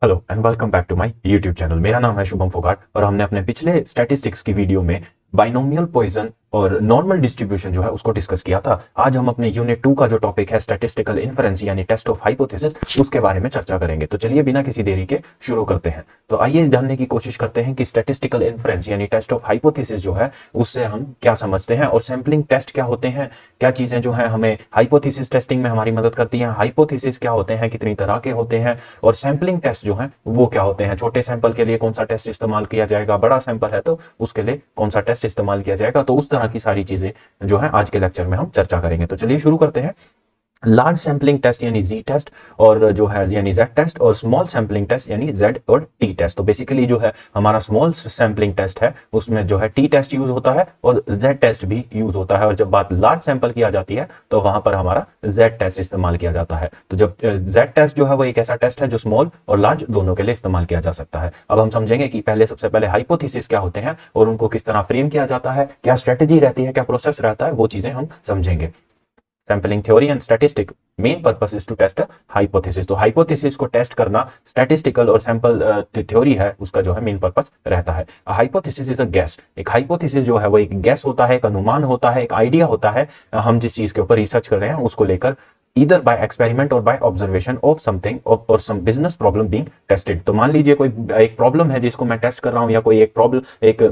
Hello and welcome back to my YouTube channel. मेरा नाम है शुभम फोगाट और हमने अपने पिछले स्टैटिस्टिक्स की वीडियो में बाइनोमियल पॉइजन और नॉर्मल डिस्ट्रीब्यूशन जो है उसको डिस्कस किया था। आज हम अपने यूनिट 2 का जो टॉपिक है स्टैटिस्टिकल इन्फरेंस यानी टेस्ट ऑफ हाइपोथेसिस उसके बारे में चर्चा करेंगे। तो चलिए बिना किसी देरी के शुरू करते हैं। तो आइए जानने की कोशिश करते हैं कि स्टैटिस्टिकल इन्फरेंस यानी टेस्ट ऑफ हाइपोथेसिस जो है उससे हम क्या समझते हैं और सैम्पलिंग टेस्ट क्या होते हैं, क्या चीजें जो है हमें हाइपोथेसिस टेस्टिंग में हमारी मदद करती हैं, हाइपोथेसिस क्या होते हैं, कितनी तरह के होते हैं और सैम्पलिंग टेस्ट जो है वो क्या होते हैं। छोटे सैंपल के लिए कौन सा टेस्ट इस्तेमाल किया जाएगा, बड़ा सैंपल है तो उसके लिए कौन सा टेस्ट इस्तेमाल किया जाएगा। तो उस तरह की सारी चीजें जो है आज के लेक्चर में हम चर्चा करेंगे। तो चलिए शुरू करते हैं। लार्ज सैम्पलिंग टेस्ट यानी जी टेस्ट और जो है यानी जेड टेस्ट और स्मॉल सैम्पलिंग टेस्ट यानी जेड और टी टेस्ट। तो बेसिकली जो है हमारा स्मॉल सैम्पलिंग टेस्ट है उसमें जो है टी टेस्ट यूज होता है और जेड टेस्ट भी यूज होता है। और जब बात लार्ज सैंपल की आ जाती है तो वहां पर हमारा जेड टेस्ट इस्तेमाल किया जाता है। तो जब जेड टेस्ट जो है वो एक ऐसा टेस्ट है जो स्मॉल और लार्ज दोनों के लिए इस्तेमाल किया जा सकता है। अब हम समझेंगे कि सबसे पहले हाइपोथेसिस क्या होते हैं और उनको किस तरह फ्रेम किया जाता है, क्या स्ट्रेटेजी रहती है, क्या प्रोसेस रहता है, वो चीजें हम समझेंगे। Sampling theory and statistic main purpose is to test hypothesis. तो हाइपोथेसिस को टेस्ट करना स्टैटिस्टिकल और सैंपल थ्योरी है उसका जो है मेन पर्पस रहता है। Hypothesis is a guess. एक हाइपोथेसिस जो है वो एक गैस होता है, एक अनुमान होता है, एक आइडिया होता है। हम जिस चीज के ऊपर रिसर्च कर रहे हैं उसको लेकर either by experiment or by observation of something or some business problem being tested। तो मान लीजिए कोई एक प्रॉब्लम है जिसको मैं टेस्ट कर रहा हूं या कोई एक प्रॉब्लम एक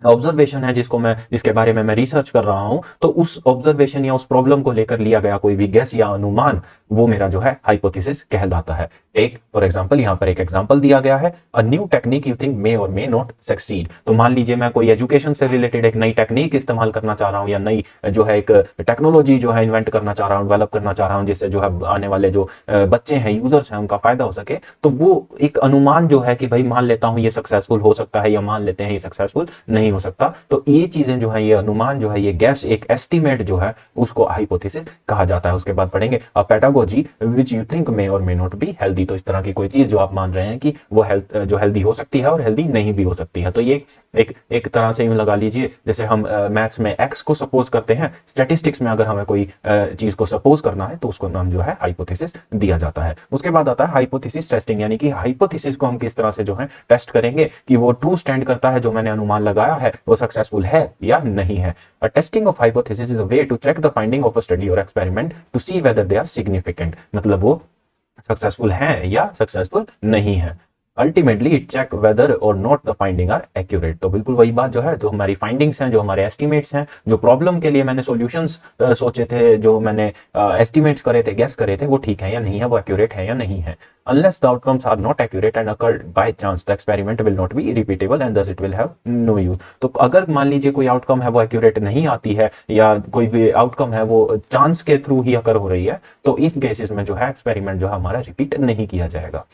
ऑब्जर्वेशन है जिसके बारे में मैं रिसर्च कर रहा हूं। तो उस ऑब्जर्वेशन या उस प्रॉब्लम को लेकर लिया गया कोई भी गेस या अनुमान वो मेरा जो है हाइपोथेसिस कहलाता है। एक फॉर एग्जांपल यहां पर एक एग्जांपल दिया गया है, a new technique you think may or may not succeed. तो मान लीजिए मैं कोई एजुकेशन से रिलेटेड एक नई टेक्निक इस्तेमाल करना चाह रहा हूं या नई जो है एक टेक्नोलॉजी जो है इन्वेंट करना चाह रहा हूं, डेवलप करना चाह रहा हूं जिससे जो है आने वाले जो बच्चे हैं, यूजर्स हैं, उनका फायदा हो सके। तो वो एक अनुमान जो है कि भाई मान लेता हूं ये सक्सेसफुल हो सकता है या मान लेते हैं ये सक्सेसफुल नहीं हो सकता। तो ये चीजें जो है ये अनुमान जो है ये गैस एक एस्टीमेट जो है उसको हाइपोथेसिस कहा जाता है। उसके बाद पढ़ेंगे अ pedagogy which you think may or may not be healthy. तो इस तरह की कोई चीज जो आप मान रहे हैं कि वो हेल्दी हो सकती है और हेल्दी नहीं भी हो सकती है। तो ये एक तरह से यूं लगा लीजिए जैसे हम मैथ्स में एक्स को सपोज करते हैं, स्टैटिस्टिक्स में अगर हमें कोई चीज को सपोज करना है तो उसको नाम जो है हाइपोथेसिस दिया जाता है। उसके बाद आता है हाइपोथेसिस टेस्टिंग यानी कि हाइपोथेसिस को हम किस तरह से जो है टेस्ट करेंगे कि वो ट्रू स्टैंड करता है, जो मैंने अनुमान लगाया है वो सक्सेसफुल है या नहीं है। A testing of hypothesis is a way to check the finding of a study or experiment to see whether they are significant। मतलब वो सक्सेसफुल है या सक्सेसफुल नहीं है। Ultimately it check whether or not the finding are accurate. तो बिल्कुल वही बात जो है, जो हमारी फाइंडिंग्स हैं, जो हमारे एस्टिमेट्स हैं, जो प्रॉब्लम के लिए मैंने सॉल्यूशंस सोचे थे, जो मैंने एस्टिमेट्स करे थे, गेस करे थे, वो ठीक है या नहीं है, वो एक्यूरेट है या नहीं है। Unless the outcomes are not accurate and occurred by chance, the experiment will not be repeatable and thus it will have no use। तो अगर मान लीजिए कोई आउटकम है वो एक्यूरेट नहीं आती है या कोई भी आउटकम है वो चांस के थ्रू ही अकर हो रही है तो इस केसेस में जो है एक्सपेरिमेंट जो है हमारा रिपीट नहीं किया जाएगा।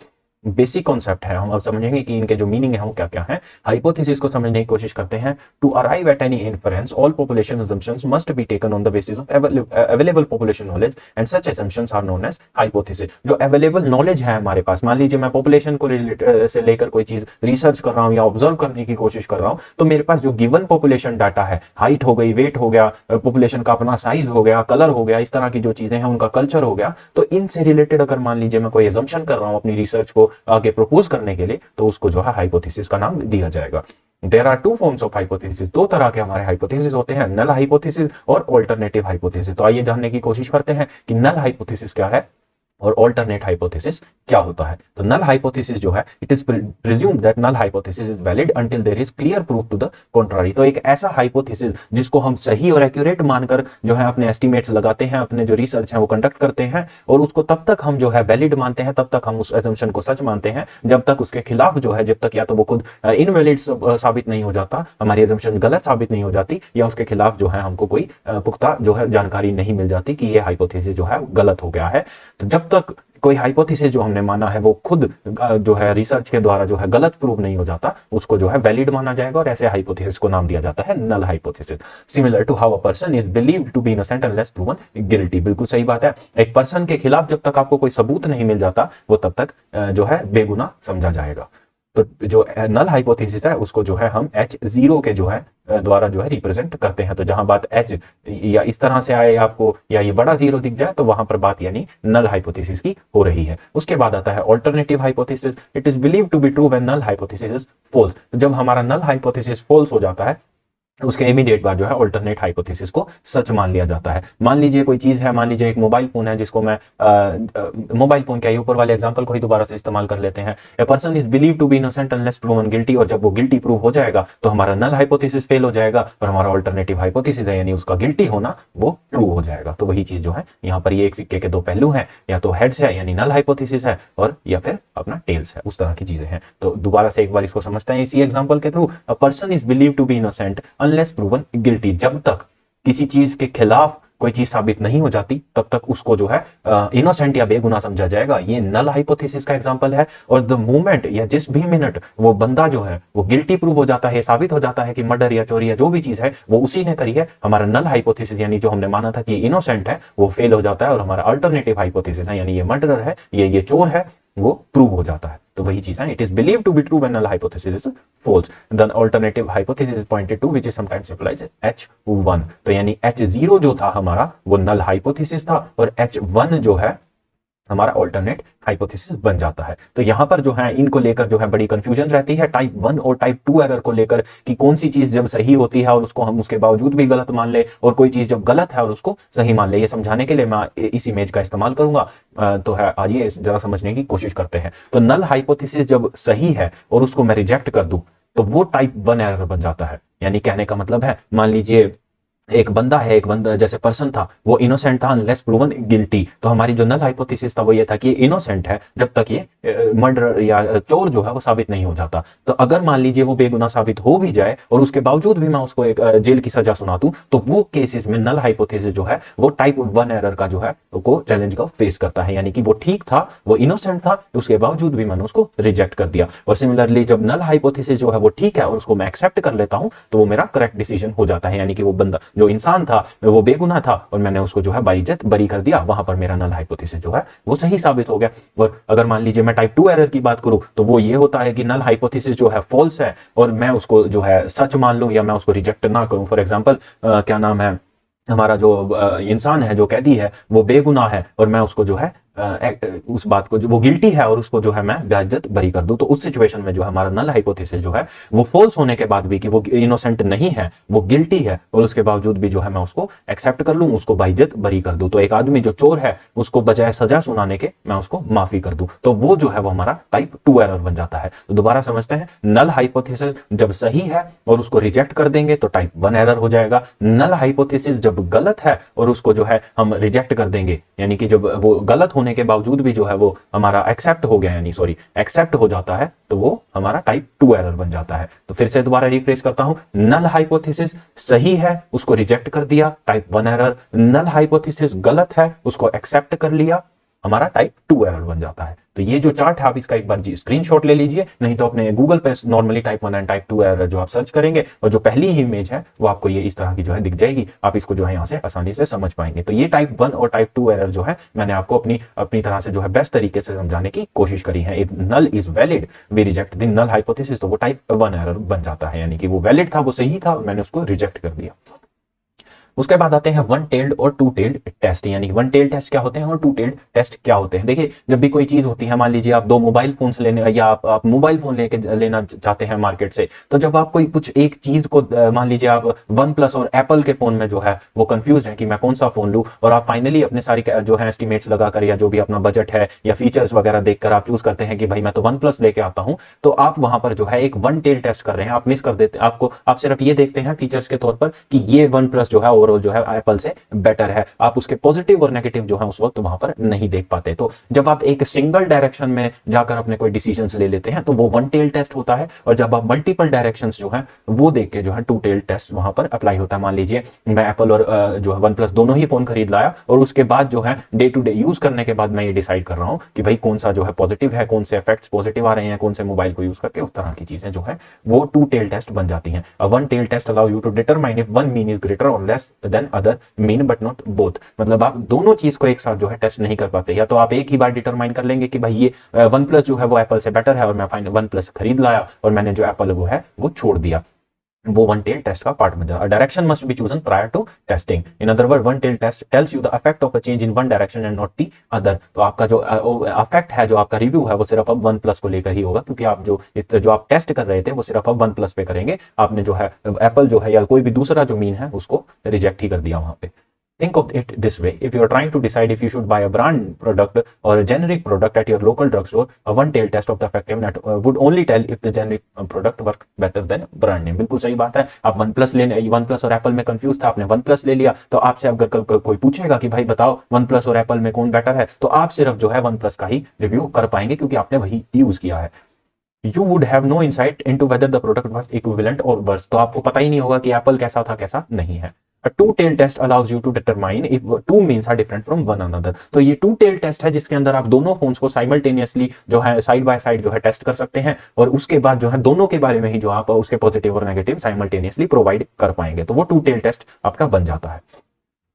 बेसिक कॉन्सेप्ट है, हम अब समझेंगे कि इनके जो मीनिंग है वो क्या क्या है। हाइपोथेसिस को समझने की कोशिश करते हैं। To arrive at any inference all population assumptions must be taken on the basis of available population knowledge and such assumptions are known as hypothesis. जो अवेलेबल नॉलेज है हमारे पास, मान लीजिए मैं पॉपुलेशन को से लेकर कोई चीज रिसर्च कर रहा हूं या ऑब्जर्व करने की कोशिश कर रहा हूं, तो मेरे पास जो गिवन पॉपुलेशन डाटा है, हाइट हो गई, वेट हो गया, पॉपुलेशन का अपना साइज हो गया, कलर हो गया, इस तरह की जो चीजें हैं उनका कल्चर हो गया, तो इनसे रिलेटेड अगर मान लीजिए मैं कोई एजम्पशन कर रहा हूं अपनी रिसर्च को आगे प्रपोज करने के लिए, तो उसको जो है हाइपोथेसिस का नाम दिया जाएगा। There are two forms of hypothesis. दो तरह के हमारे हाइपोथेसिस होते हैं, नल हाइपोथेसिस और ऑल्टरनेटिव हाइपोथेसिस। तो आइए जानने की कोशिश करते हैं कि नल हाइपोथेसिस क्या है और ऑल्टरनेट हाइपोथेसिस क्या होता है। तो नल हाइपोथेसिस जो है it is presumed that null hypothesis is valid until there is clear proof to the contrary. तो एक ऐसा हाइपोथेसिस जिसको हम सही और एक्यूरेट मानकर जो है अपने एस्टिमेट्स लगाते हैं, अपने जो रिसर्च है वो कंडक्ट करते हैं और उसको तब तक हम जो है वैलिड मानते हैं, तब तक हम उस एजम्पशन को सच मानते हैं जब तक उसके खिलाफ जो है, जब तक या तो वो खुद इनवैलिड साबित नहीं हो जाता, हमारी एजम्पशन गलत साबित नहीं हो जाती, या उसके खिलाफ जो है हमको कोई पुख्ता जो है जानकारी नहीं मिल जाती कि ये हाइपोथेसिस जो है गलत हो गया है। तो जब तक कोई हाइपोथेसिस जो हमने माना है वो खुद जो है रिसर्च के द्वारा जो है गलत प्रूव नहीं हो जाता, उसको जो है वैलिड माना जाएगा और ऐसे हाइपोथेसिस को नाम दिया जाता है null hypothesis. Similar to how a person is believed to be innocent unless proven guilty. बिल्कुल सही बात है, एक पर्सन के खिलाफ जब तक आपको कोई सबूत नहीं मिल जाता वो तब तक जो है बेगुनाह समझा जाएगा। तो जो नल हाइपोथेसिस है उसको जो है हम H0 के जो है द्वारा जो है रिप्रेजेंट करते हैं। तो जहां बात H या इस तरह से आए आपको, या ये बड़ा जीरो दिख जाए, तो वहां पर बात यानी नल हाइपोथेसिस की हो रही है। उसके बाद आता है alternative hypothesis. It is believe to be true when null hypothesis is false. जब हमारा नल हाइपोथेसिस फॉल्स हो जाता है, उसके इमीडिएट बाद जो है अल्टरनेट हाइपोथेसिस को सच मान लिया जाता है। मान लीजिए कोई चीज है, मान लीजिए एक मोबाइल फोन है जिसको मैं मोबाइल फोन क्या, ऊपर वाले एग्जांपल को ही दोबारा से इस्तेमाल कर लेते हैं। A person is believe to be innocent unless proven guilty, और जब वो गिल्टी प्रूव हो जाएगा तो हमारा नल हाइपोथेसिस फेल हो जाएगा और हमारा अल्टरनेटिव हाइपोथेसिस है यानी उसका गिल्टी होना वो ट्रू हो जाएगा। तो वही चीज जो है यहाँ पर, ये एक सिक्के के दो पहलू हैं, या तो हेड्स है यानी नल हाइपोथेसिस है, और या फिर अपना टेल्स है, उस तरह की चीजें हैं। तो दोबारा से एक बार इसको समझते हैं इसी एग्जांपल के थ्रू। A person is believe to be innocent unless proven guilty. जब तक किसी चीज के खिलाफ कोई चीज साबित नहीं हो जाती तब तक उसको जो है इनोसेंट या बेगुनाह समझा जाएगा। ये नल हाइपोथेसिस का एग्जांपल है। और द मोमेंट या जिस भी मिनट वो बंदा जो है वो गिल्टी प्रूव हो जाता है, साबित हो जाता है कि मर्डर या चोरी या जो भी चीज है वो उसी ने करी है, हमारा नल हाइपोथेसिस यानी जो हमने माना था कि इनोसेंट है वो फेल हो जाता है, और हमारा अल्टरनेटिव हाइपोथेसिस है यानी ये मर्डरर है, ये चोर है, वो प्रूव हो जाता है। तो वही चीज है, it is believe to be true when null hypothesis is false, then alternative hypothesis is pointed to which is sometimes implies H1। तो यानी H0 जो था हमारा वो नल हाइपोथेसिस था, और H1 जो है हमारा ऑल्टरनेट हाइपोथेसिस बन जाता है। तो यहां पर जो है इनको लेकर जो है बड़ी कंफ्यूजन रहती है टाइप 1 और टाइप 2 एरर को लेकर, कि कौन सी चीज जब सही होती है और उसको हम उसके बावजूद भी गलत मान ले, और कोई चीज जब गलत है और उसको सही मान ले। ये समझाने के लिए मैं इस इमेज का इस्तेमाल करूंगा। तो है, आइए जरा समझने की कोशिश करते हैं। तो नल हाइपोथेसिस जब सही है और उसको मैं रिजेक्ट कर दूं तो वो टाइप 1 एरर बन जाता है। यानी कहने का मतलब है, मान लीजिए एक बंदा जैसे पर्सन था वो इनोसेंट था अनलेस प्रूवन गिल्टी। तो हमारी जो नल हाइपोथेसिस था वो ये था कि ये इनोसेंट है जब तक ये मर्डर या चोर जो है वो साबित नहीं हो जाता। तो अगर मान लीजिए वो बेगुनाह साबित हो भी जाए और उसके बावजूद भी मैं उसको एक जेल की सजा सुना दूं, तो वो केसेस में नल हाइपोथेसिस जो है वो टाइप 1 एरर का जो है को चैलेंज का फेस करता है। यानी कि वो ठीक था, वो इनोसेंट था, उसके बावजूद भी मैंने उसको रिजेक्ट कर दिया। और सिमिलरली जब नल हाइपोथेसिस जो है वो ठीक है और उसको मैं एक्सेप्ट कर लेता हूं तो वो मेरा करेक्ट डिसीजन हो जाता है। यानी कि वो बंदा जो इंसान था वो बेगुनाह था और मैंने उसको जो है बाइज्जत बरी कर दिया, वहां पर मेरा नल हाइपोथेसिस जो है वो सही साबित हो गया। और अगर मान लीजिए मैं टाइप 2 एरर की बात करूं तो वो ये होता है कि नल हाइपोथेसिस जो है फॉल्स है और मैं उसको जो है सच मान लूं या मैं उसको रिजेक्ट ना करूं। फॉर एग्जांपल क्या नाम है, हमारा जो इंसान है जो कैदी है वो बेगुनाह है और मैं उसको जो है उस बात को जो वो गिल्टी है और उसको जो है मैं बेइज्जत बरी कर दूं, तो उस सिचुएशन में जो है हमारा नल हाइपोथेसिस जो है वो फॉल्स होने के बाद भी कि वो इनोसेंट नहीं है, वो गिल्टी है, और उसके बावजूद भी जो है मैं उसको एक्सेप्ट कर लूं, उसको बेइज्जत बरी कर दूं। तो एक आदमी जो चोर है उसको बजाय सजा सुनाने के मैं उसको माफी कर दूं, तो वो जो है वो हमारा टाइप 2 एरर बन जाता है। तो दोबारा समझते हैं, नल हाइपोथेसिस जब सही है और उसको रिजेक्ट कर देंगे तो टाइप 1 एरर हो जाएगा। नल हाइपोथेसिस जब गलत है और उसको जो है हम रिजेक्ट कर देंगे, यानी कि जब वो गलत होने के बावजूद भी जो है वो हमारा एक्सेप्ट हो गया, यानी एक्सेप्ट हो जाता है, तो वो हमारा टाइप 2 एरर बन जाता है। तो फिर से दोबारा रिफ्रेश करता हूं, नल हाइपोथेसिस सही है उसको रिजेक्ट कर दिया, टाइप 1 एरर। नल हाइपोथेसिस गलत है उसको एक्सेप्ट कर लिया, हमारा टाइप 2 एरर बन जाता है। तो ये जो चार्ट है आप इसका एक बार स्क्रीनशॉट ले लीजिए, नहीं तो अपने गूगल पे normally type 1 and type 2 error जो आप सर्च करेंगे और जो पहली ही इमेज है वो आपको ये इस तरह की जो है दिख जाएगी। आप इसको जो है यहाँ से आसानी से समझ पाएंगे। तो ये टाइप 1 और टाइप 2 एरर जो है मैंने आपको अपनी तरह से जो है बेस्ट तरीके से समझाने की कोशिश करी है। If null is valid we reject the null hypothesis, तो वो टाइप 1 एरर बन जाता है, यानी कि वो वैलिड था, वो सही था, मैंने उसको रिजेक्ट कर दिया। उसके बाद आते हैं वन टेल्ड और टू टेल्ड टेस्ट, यानी वन टेल्ड टेस्ट क्या होते हैं और टू टेल्ड टेस्ट क्या होते हैं। देखिए, जब भी कोई चीज होती है, मान लीजिए आप दो मोबाइल फोन लेने या आप मोबाइल फोन लेना चाहते हैं मार्केट से, तो जब आप कोई कुछ एक चीज को मान लीजिए आप वन प्लस और एप्पल के फोन में जो है वो कंफ्यूज है कि मैं कौन सा फोन लूं, और आप फाइनली अपने सारी जो है एस्टिमेट्स लगाकर या जो भी अपना बजट है या फीचर्स वगैरह देखकर आप चूज करते हैं कि भाई मैं तो वन प्लस लेके आता हूं, तो आप वहां पर जो है एक वन टेल टेस्ट कर रहे हैं, आप मिस कर देते हैं। आप सिर्फ ये देखते हैं फीचर्स के तौर पर कि ये वन प्लस जो है ओवरऑल जो है एप्पल से बेटर है, आप उसके पॉजिटिव और नेगेटिव जो है उस वक्त वहां पर नहीं देख पाते। तो जब आप एक सिंगल डायरेक्शन में जाकर अपने कोई डिसीजंस ले लेते हैं तो वो वन टेल टेस्ट होता है, और जब आप मल्टीपल डायरेक्शंस जो है वो देख के जो है टू टेल टेस्ट वहां पर अप्लाई होता है। मान लीजिए मैं एप्पल और जो है वन प्लस दोनों ही फोन खरीद लाया, और उसके बाद जो है डे टू डे यूज करने के बाद मैं ये डिसाइड कर रहा हूं कि भाई कौन सा जो है पॉजिटिव है, कौन से इफेक्ट्स पॉजिटिव आ रहे हैं, कौन से मोबाइल को यूज करके, उस तरह की चीजें जो है वो टू टेल टेस्ट बन जाती हैं। One tail test allow you to determine if one mean is greater or less less than other mean but not both, मतलब आप दोनों चीज को एक साथ जो है टेस्ट नहीं कर पाते। या तो आप एक ही बार डिटरमाइन कर लेंगे कि भाई ये वन प्लस जो है वो एप्पल से बेटर है और मैं फाइनल वन प्लस खरीद लाया और मैंने जो एप्पल वो है वो छोड़ दिया, वो वन टेल टेस्ट का पार्ट बन जाता है। Direction must be chosen prior to testing. In other word one tail test tells you the effect of a change in one direction and not the other. तो आपका जो effect है, जो आपका रिव्यू है, वो सिर्फ अब वन प्लस को लेकर ही होगा, क्योंकि आप जो आप टेस्ट कर रहे थे वो सिर्फ अब वन प्लस पे करेंगे। आपने जो है एप्पल जो है या कोई भी दूसरा जो मीन है उसको रिजेक्ट ही कर दिया वहां पे। Think of it this way: if you are trying to decide if you should buy a brand product or a generic product at your local drugstore, a one-tail test of the effectiveness would only tell if the generic product work better than brand name। बिल्कुल सही बात है। आप one plus और Apple में confuse था, आपने one plus ले लिया, तो आपसे अगर कल कोई पूछेगा कि भाई बताओ वन प्लस और एप्पल में कौन बेटर है, तो आप सिर्फ जो है वन प्लस का ही रिव्यू कर पाएंगे, क्योंकि आपने वही यूज किया है। You would have no insight into whether the product was equivalent or worse। तो आपको पता ही नहीं होगा कि एप्पल कैसा था कैसा नहीं है। A two-tail test allows you to determine if two means are different from one another। तो ये two-tail test है जिसके अंदर आप दोनों फोन्स को साइमल्टेनियसली जो है साइड बाय साइड जो है टेस्ट कर सकते हैं, और उसके बाद जो है दोनों के बारे में ही जो आप उसके पॉजिटिव और नेगेटिव साइमल्टेनियसली प्रोवाइड कर पाएंगे। तो वो टू-टेल टेस्ट आपका बन जाता है।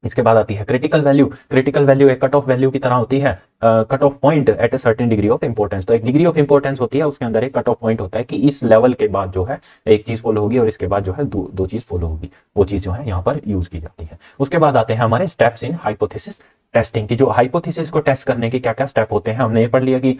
इसके बाद आती है क्रिटिकल वैल्यू। क्रिटिकल वैल्यू एक कट ऑफ वैल्यू की तरह होती है, cut off point at a certain degree of importance. तो एक डिग्री ऑफ इंपॉर्टेंस होती है, उसके अंदर एक कट ऑफ पॉइंट होता है कि इस लेवल के बाद जो है एक चीज फॉलो होगी और इसके बाद जो है दो चीज फॉलो होगी, वो चीज जो है यहाँ पर यूज की जाती है। उसके बाद आते हैं हमारे स्टेप्स इन हाइपोथेसिस टेस्टिंग की। जो हाइपोथेसिस को टेस्ट करने के क्या क्या स्टेप होते हैं, हमने ये पढ़ लिया कि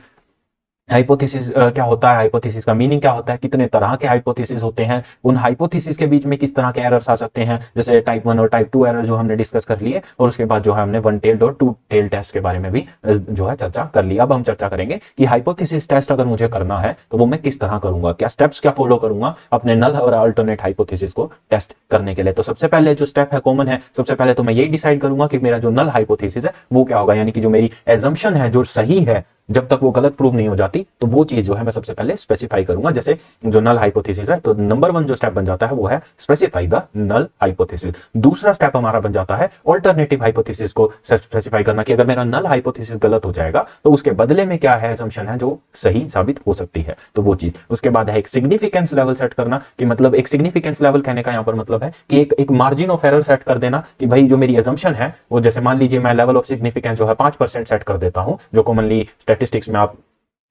हाइपोथेसिस क्या होता है, हाइपोथेसिस का मीनिंग क्या होता है, कितने तरह के हाइपोथेसिस होते हैं, उन हाइपोथेसिस के बीच में किस तरह के एरर्स आ सकते हैं, जैसे टाइप 1 और टाइप 2 एरर जो हमने डिस्कस कर लिए, और उसके बाद जो है हमने वन टेल्ड और टू टेल टेस्ट के बारे में भी जो है चर्चा कर ली। अब हम चर्चा करेंगे कि हाइपोथेसिस टेस्ट अगर मुझे करना है तो वो मैं किस तरह करूंगा, क्या स्टेप्स क्या फॉलो करूंगा अपने नल और अल्टरनेट हाइपोथेसिस को टेस्ट करने के लिए। तो सबसे पहले जो स्टेप है कॉमन है, सबसे पहले तो मैं यही डिसाइड करूंगा कि मेरा जो नल हाइपोथेसिस है वो क्या होगा, यानी कि जो मेरी एजम्पशन है जो सही है, जब तक वो गलत प्रूव नहीं हो जाती तो वो चीज जो है मैं सबसे पहले स्पेसिफाई करूंगा। जैसे जो नल हाइपोथेसिस है, तो नंबर 1 जो स्टेप बन जाता है वो है स्पेसिफाई द नल हाइपोथेसिस। दूसरा स्टेप हमारा बन जाता है ऑल्टरनेटिव हाइपोथेसिस को स्पेसिफाई करना, कि अगर मेरा नल हाइपोथेसिस गलत हो जाएगा तो उसके बदले में क्या है असम्पशन है जो सही साबित हो सकती है, तो वो चीज। उसके बाद है एक सिग्निफिकेंस लेवल सेट करना, कि मतलब एक सिग्निफिकेंस लेवल कहने का यहाँ पर मतलब है कि एक मार्जिन ऑफ एरर सेट कर देना, कि भाई जो मेरी असम्पशन है वो, जैसे मान लीजिए मैं लेवल ऑफ सिग्निफिकेंस जो है 5% सेट कर देता हूं, जो कॉमनली स्टैटिस्टिक्स में आप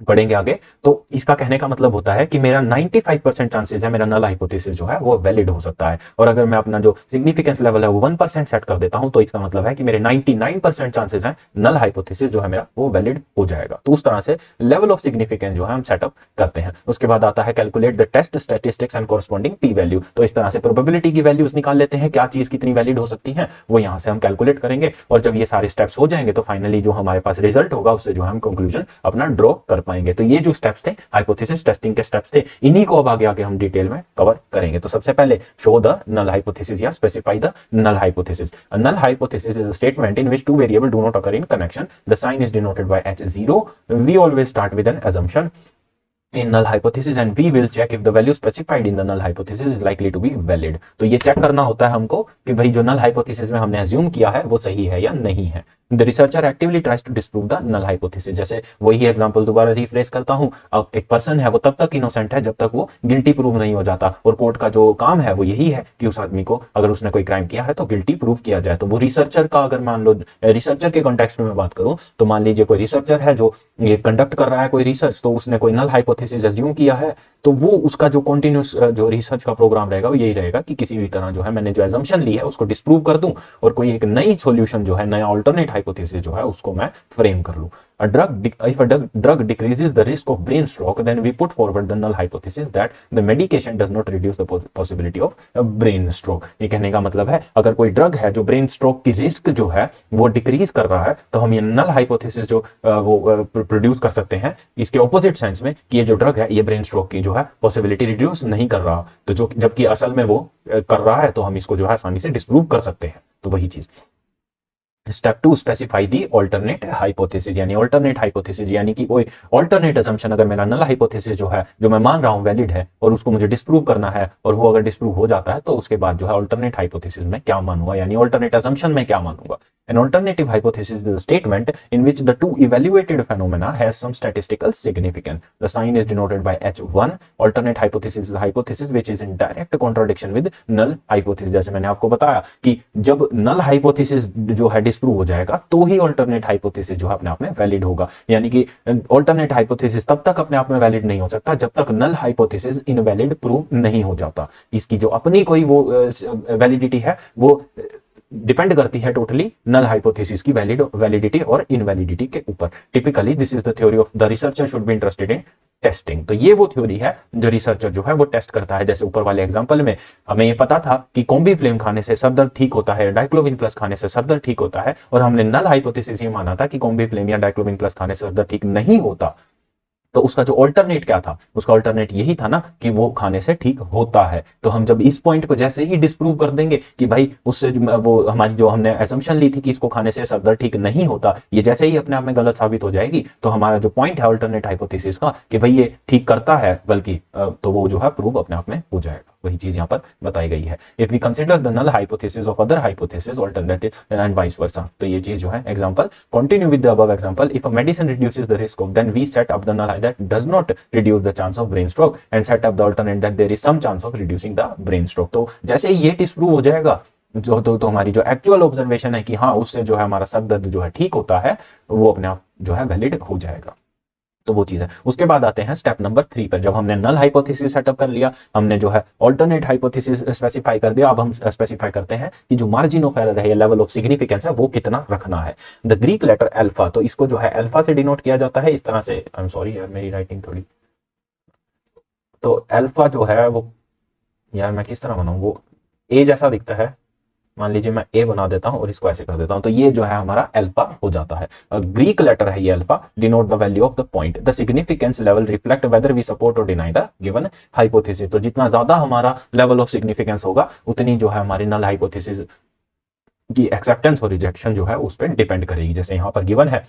पढ़ेंगे आगे। तो इसका कहने का मतलब होता है कि मेरा 95% चांसेस है मेरा नल हाइपोथेसिस जो है वो वैलिड हो सकता है, और अगर मैं अपना जो सिग्निफिकेंस लेवल है वो 1% सेट कर देता हूं तो इसका मतलब है कि मेरे 99% चांसेस है नल हाइपोथेसिस जो है मेरा वो वैलिड हो जाएगा। तो उस तरह से लेवल ऑफ सिग्निफिकेंस जो है हम सेटअप करते हैं। उसके बाद आता है calculate the test statistics and corresponding P value. तो इस तरह से प्रोबेबिलिटी की वैल्यूज निकाल लेते हैं, क्या चीज कितनी वैलिड हो सकती है वो यहां से हम कैलकुलेट करेंगे, और जब ये सारे स्टेप्स हो जाएंगे तो फाइनली जो हमारे पास रिजल्ट होगा उससे जो हम कंक्लूजन अपना ड्रॉ कर पाएंगे। तो ये जो स्टेप्स थे हाइपोथेसिस टेस्टिंग के स्टेप्स थे, इन्हीं को अब आगे हम डिटेल में कवर करेंगे। तो सबसे पहले शो द नल हाइपोथेसिस या specify the null hypothesis. A null hypothesis is a statement in which two variables do not occur in connection. The sign is denoted by H0. We always start with an assumption in null hypothesis and we will check if the value specified in the null hypothesis is likely to be valid। तो ये check करना होता है हमको कि भाई जो null hypothesis में हमने अज्यूम किया है वो सही है या नहीं है। The researcher actively tries to disprove the null hypothesis। जैसे वही एग्जांपल दोबारा रिफ्रेश करता हूं, अब एक पर्सन है वो तब तक इनोसेंट है जब तक वो गिल्टी प्रूव नहीं हो जाता, और कोर्ट का जो काम है वो यही है कि उस आदमी को अगर उसने कोई क्राइम किया है तो गिल्टी प्रूव किया जाए। तो वो रिसर्चर का, अगर मान लो रिसर्चर के कॉन्टेक्स्ट में मैं बात करूं, तो मान लीजिए कोई रिसर्चर है जो ये कंडक्ट कर रहा है कोई रिसर्च, तो उसने कोई नल हाइपोथेसिस अज्यूम किया है, तो वो उसका जो कंटिन्यूस जो रिसर्च का प्रोग्राम रहेगा वो यही रहेगा कि किसी भी तरह जो है मैंने जो एजम्पशन ली है उसको डिस्प्रूव कर दूं, और कोई एक नई सॉल्यूशन जो है, नया अल्टरनेट हाइपोथेसिस जो है उसको मैं फ्रेम कर लूं। If a drug decreases the risk of brain stroke, then we put forward the null hypothesis that the medication does not reduce the possibility of a brain stroke। ये कहने का मतलब है अगर कोई ड्रग है जो ब्रेन स्ट्रोक की रिस्क जो है वो डिक्रीज कर रहा है, तो हम ये नल हाइपोथेसिस जो वो प्रोड्यूस कर सकते हैं इसके ऑपोजिट सेंस में, कि ये जो ड्रग है ये ब्रेन स्ट्रोक की जो है पॉसिबिलिटी रिड्यूस नहीं कर रहा, तो जो जबकि असल में वो कर रहा है, तो हम इसको जो है आसानी से डिस्प्रूव कर सकते हैं। तो वही चीज। Step 2 specify the alternate hypothesis, यानी ऑल्टरनेट हाइपोथेसिस यानी कि कोई ऑल्टरनेट असम्पशन, अगर मेरा नल हाइपोथेसिस जो है जो मैं मान रहा हूं वैलिड है और उसको मुझे डिस्प्रूव करना है, और वो अगर डिस्प्रूव हो जाता है तो उसके बाद जो है ऑल्टरनेट हाइपोथेसिस में क्या मानूंगा, यानी ऑल्टरनेट असम्पशन में क्या मानूंगा। An alternative hypothesis is a statement in which the two evaluated phenomena has some statistical significance. The sign is denoted by H1. Alternate hypothesis is a hypothesis which is in direct contradiction with null hypothesis. जैसे मैंने आपको बताया कि जब null hypothesis जो है disprove हो जाएगा तो ही alternate hypothesis जो है अपने आप में वैलिड होगा। यानी कि alternate hypothesis तब तक अपने आप में वैलिड नहीं हो सकता जब तक null hypothesis इनवैलिड प्रूव नहीं हो जाता। इसकी जो अपनी कोई वो वैलिडिटी है वो डिपेंड करती है टोटली नल हाइपोथेसिस की वैलिडिटी और इनवैलिडिटी के ऊपर। Typically this is the theory of the researcher should be interested in testing. तो ये वो थ्योरी है जो रिसर्चर जो है वो टेस्ट करता है। जैसे ऊपर वाले एग्जांपल में हमें ये पता था कि कॉम्बी फ्लेम खाने से सरदर्द ठीक होता है, डाइक्लोविन प्लस खाने से सरदर्द ठीक होता है, और हमने नल हाइपोथेसिस ये माना था कि कॉम्बी फ्लेम या डाइक्लोविन प्लस खाने से सरदर्द ठीक नहीं होता। तो उसका जो ऑल्टरनेट क्या था, उसका ऑल्टरनेट यही था ना कि वो खाने से ठीक होता है। तो हम जब इस पॉइंट को जैसे ही डिस्प्रूव कर देंगे कि भाई उससे वो हमारी जो हमने एसम्पशन ली थी कि इसको खाने से सरदर्द ठीक नहीं होता, ये जैसे ही अपने आप में गलत साबित हो जाएगी, तो हमारा जो पॉइंट है ऑल्टरनेट हाइपोथेसिस का कि भाई ये ठीक करता है बल्कि, तो वो जो है प्रूव अपने आप में हो जाएगा। वही चीज यहाँ पर बताई गई है। If we consider the null hypothesis of other hypothesis alternative and vice versa, तो ये चीज जो है example continue with the above example, if a medicine reduces the risk of, then we set up the null that does not reduce the chance of brain stroke and set up the alternate that there is some chance of reducing the brain stroke. तो जैसे ही ये disprove हो जाएगा जो तो हमारी जो actual observation है कि हाँ उससे जो है हमारा सर दर्द जो है ठीक होता है, वो अपने आप जो है वैलिड हो जाएगा। तो वो चीज है। उसके बाद आते हैं स्टेप नंबर 3 पर। जब हमने नल हाइपोथेसिस सेटअप कर लिया, हमने जो है ऑल्टरनेट हाइपोथेसिस स्पेसिफाई कर दिया, अब हम स्पेसिफाई करते हैं कि जो मार्जिन ऑफ एरर है या लेवल ऑफ सिग्निफिकेंस है वो कितना रखना है। द ग्रीक लेटर अल्फा, तो इसको जो है अल्फा से डिनोट किया जाता है इस तरह से। आई एम सॉरी यार मेरी राइटिंग थोड़ी, तो अल्फा जो है वो, यार मैं किस तरह बनाऊं, वो ए जैसा दिखता है, मान लीजिए मैं ए बना देता हूं और इसको ऐसे कर देता हूं, तो ये जो है हमारा अल्फा हो जाता है। ग्रीक लेटर है ये alpha, denote the value of the point. The significance level reflect whether we support or deny the given hypothesis. तो जितना ज्यादा हमारा लेवल ऑफ सिग्निफिकेंस होगा उतनी जो है हमारी नल हाइपोथेसिस की एक्सेप्टेंस और रिजेक्शन जो है उस पर डिपेंड करेगी। जैसे यहाँ पर गिवन है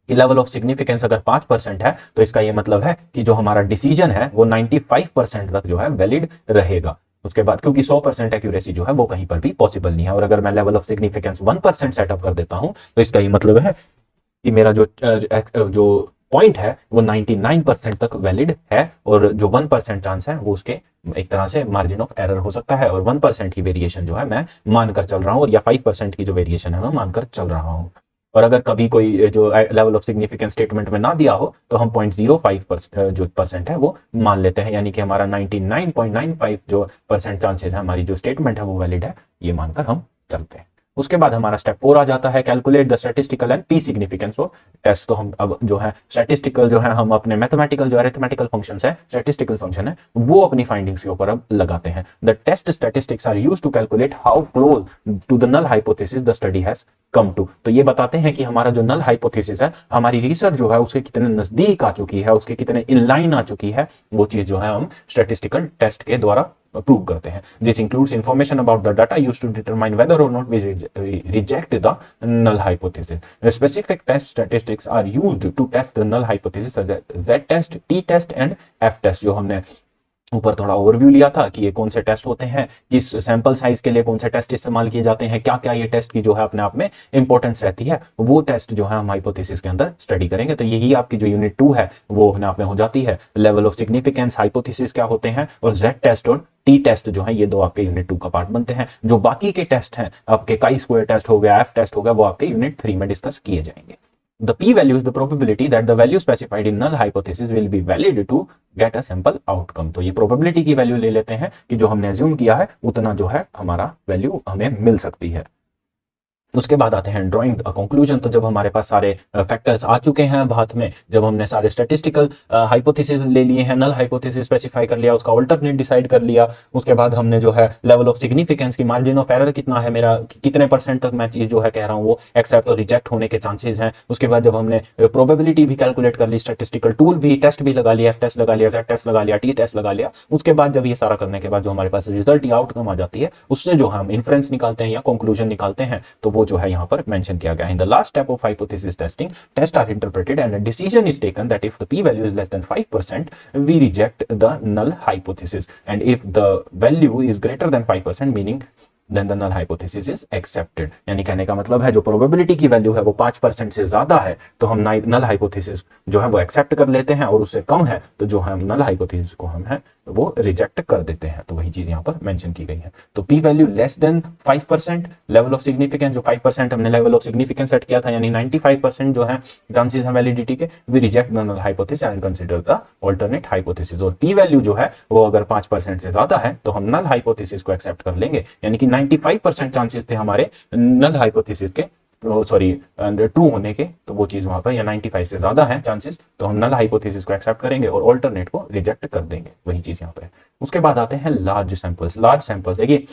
कि लेवल ऑफ सिग्निफिकेंस अगर 5% है तो इसका ये मतलब है कि जो हमारा डिसीजन है वो 95% तक जो है वैलिड रहेगा। उसके बाद क्योंकि 100% एक्यूरेसी जो है वो कहीं पर भी पॉसिबल नहीं है, और अगर मैं लेवल ऑफ सिग्निफिकेंस 1% सेटअप कर देता हूं तो इसका ये मतलब है कि मेरा जो पॉइंट है वो 99% तक वैलिड है, और जो 1% चांस है वो उसके एक तरह से मार्जिन ऑफ एरर हो सकता है, और 1% की वेरिएशन जो है मैं मानकर चल रहा हूं, और या 5% की जो वेरिएशन है मैं मानकर चल रहा हूं। और अगर कभी कोई जो लेवल ऑफ सिग्निफिकेंस स्टेटमेंट में ना दिया हो तो हम 0.05% जो परसेंट है वो मान लेते हैं, यानी कि हमारा 99.95 जो परसेंट चांसेस है हमारी जो स्टेटमेंट है वो वैलिड है, ये मानकर हम चलते हैं। उसके बाद हमारा स्टेप 4 आ जाता है, calculate the statistical and P significance of test. तो हम अब जो है स्टैटिस्टिकल जो है हम अपने मैथमेटिकल जो अरिथमेटिकल फंक्शंस है, स्टैटिस्टिकल फंक्शन है, वो अपनी फाइंडिंग्स के ऊपर अब लगाते हैं। The test statistics are used to calculate how close to the null hypothesis the study has come to. तो ये बताते हैं कि हमारा जो नल हाइपोथेसिस है, हमारी रिसर्च जो है उसके कितने नजदीक आ चुकी है, उसके कितने इनलाइन आ चुकी है, वो चीज जो है हम स्टैटिस्टिकल टेस्ट के द्वारा प्रूव करते हैं। This includes information about the data used to determine whether or not we reject the null hypothesis. Specific test statistics are used to test the null hypothesis, Z test, T test and F test. जो हमने ऊपर थोड़ा overview लिया था कि ये कौन से टेस्ट होते हैं, किस सैंपल साइज के लिए कौन से टेस्ट इस्तेमाल किए जाते हैं, क्या क्या ये टेस्ट की जो है अपने आप में इंपॉर्टेंस रहती है, वो टेस्ट जो है हम हाइपोथेसिस के अंदर स्टडी करेंगे। तो यही आपकी जो यूनिट 2 है वो अपने आप में हो जाती है। लेवल ऑफ सिग्निफिकेंस, हाइपोथेसिस क्या होते हैं, और Z टेस्ट और T टेस्ट जो है ये दो आपके यूनिट 2 का पार्ट बनते हैं। जो बाकी के टेस्ट हैं आपके काई स्क्वायर टेस्ट हो गया, F टेस्ट हो गया, वो आपके यूनिट 3 में डिस्कस किए जाएंगे। The p-value is the probability that the value specified in null hypothesis will be valid to get a sample outcome। तो ये probability की वैल्यू ले लेते हैं कि जो हमने अज्यूम किया है उतना जो है हमारा वैल्यू हमें मिल सकती है। उसके बाद आते हैं ड्राइंग अ कंक्लूजन। तो जब हमारे पास सारे फैक्टर्स आ चुके हैं हाथ में, जब हमने सारे स्टैटिस्टिकल हाइपोथेसिस ले लिए हैं, नल हाइपोथेसिस स्पेसिफाई कर लिया, उसका अल्टरनेट डिसाइड कर लिया, उसके बाद हमने जो है लेवल ऑफ सिग्निफिकेंस की मार्जिन ऑफ एरर कितना है मेरा, कितने परसेंट तक मैं चीज जो है कह रहा हूँ वो एक्सेप्ट और रिजेक्ट होने के चांसेस हैं। उसके बाद जब हमने प्रोबेबिलिटी भी कैलकुलेट कर ली, स्टैटिस्टिकल टूल भी, टेस्ट भी लगा लिया, F टेस्ट लगा लिया, Z टेस्ट लगा लिया, T टेस्ट लगा लिया, उसके बाद जब ये सारा करने के बाद जो हमारे पास रिजल्ट या आउटकम आ जाती है, उससे जो हम इन्फ्रेंस निकालते हैं या कंक्लूजन निकालते हैं, तो वो जो है यहाँ पर मेंशन किया गया है। In the last step of hypothesis testing, tests are interpreted and a decision is taken that if the p-value is less than 5%, we reject the null hypothesis, and if the value is greater than 5%, meaning then the null hypothesis is accepted. यानी कहने का मतलब है जो probability की value है वो 5% से ज्यादा है तो हम नल हाइपोथेसिस जो है वो एक्सेप्ट कर लेते हैं, और उससे कम है तो जो हम नल हाइपोथेसिस को हम है वो रिजेक्ट कर देते हैं। तो वही चीज यहाँ पर मेंशन की गई है। तो P value less than 5%, level of significance जो 5% हमने लेवल ऑफ सिग्निफिकेंस सेट किया था, यानी 95% जो है चांसेस है वैलिडिटी के, we reject the null hypothesis and consider the alternate hypothesis. और पी वैल्यू जो है वो अगर 5% से ज्यादा है तो हम नल हाइपोथेसिस को एक्सेप्ट कर लेंगे, यानी कि 95% चांसेस थे हमारे नल हाइपोथेसिस के, सॉरी ट्रू होने के, तो वो चीज वहां पर या 95 से ज्यादा है चांसेस तो हम नल हाइपोथेसिस को एक्सेप्ट करेंगे और ऑल्टरनेट को रिजेक्ट कर देंगे। वही चीज यहाँ पे है। उसके बाद आते हैं लार्ज सैंपल्स। लार्ज सैंपल्स देखिए,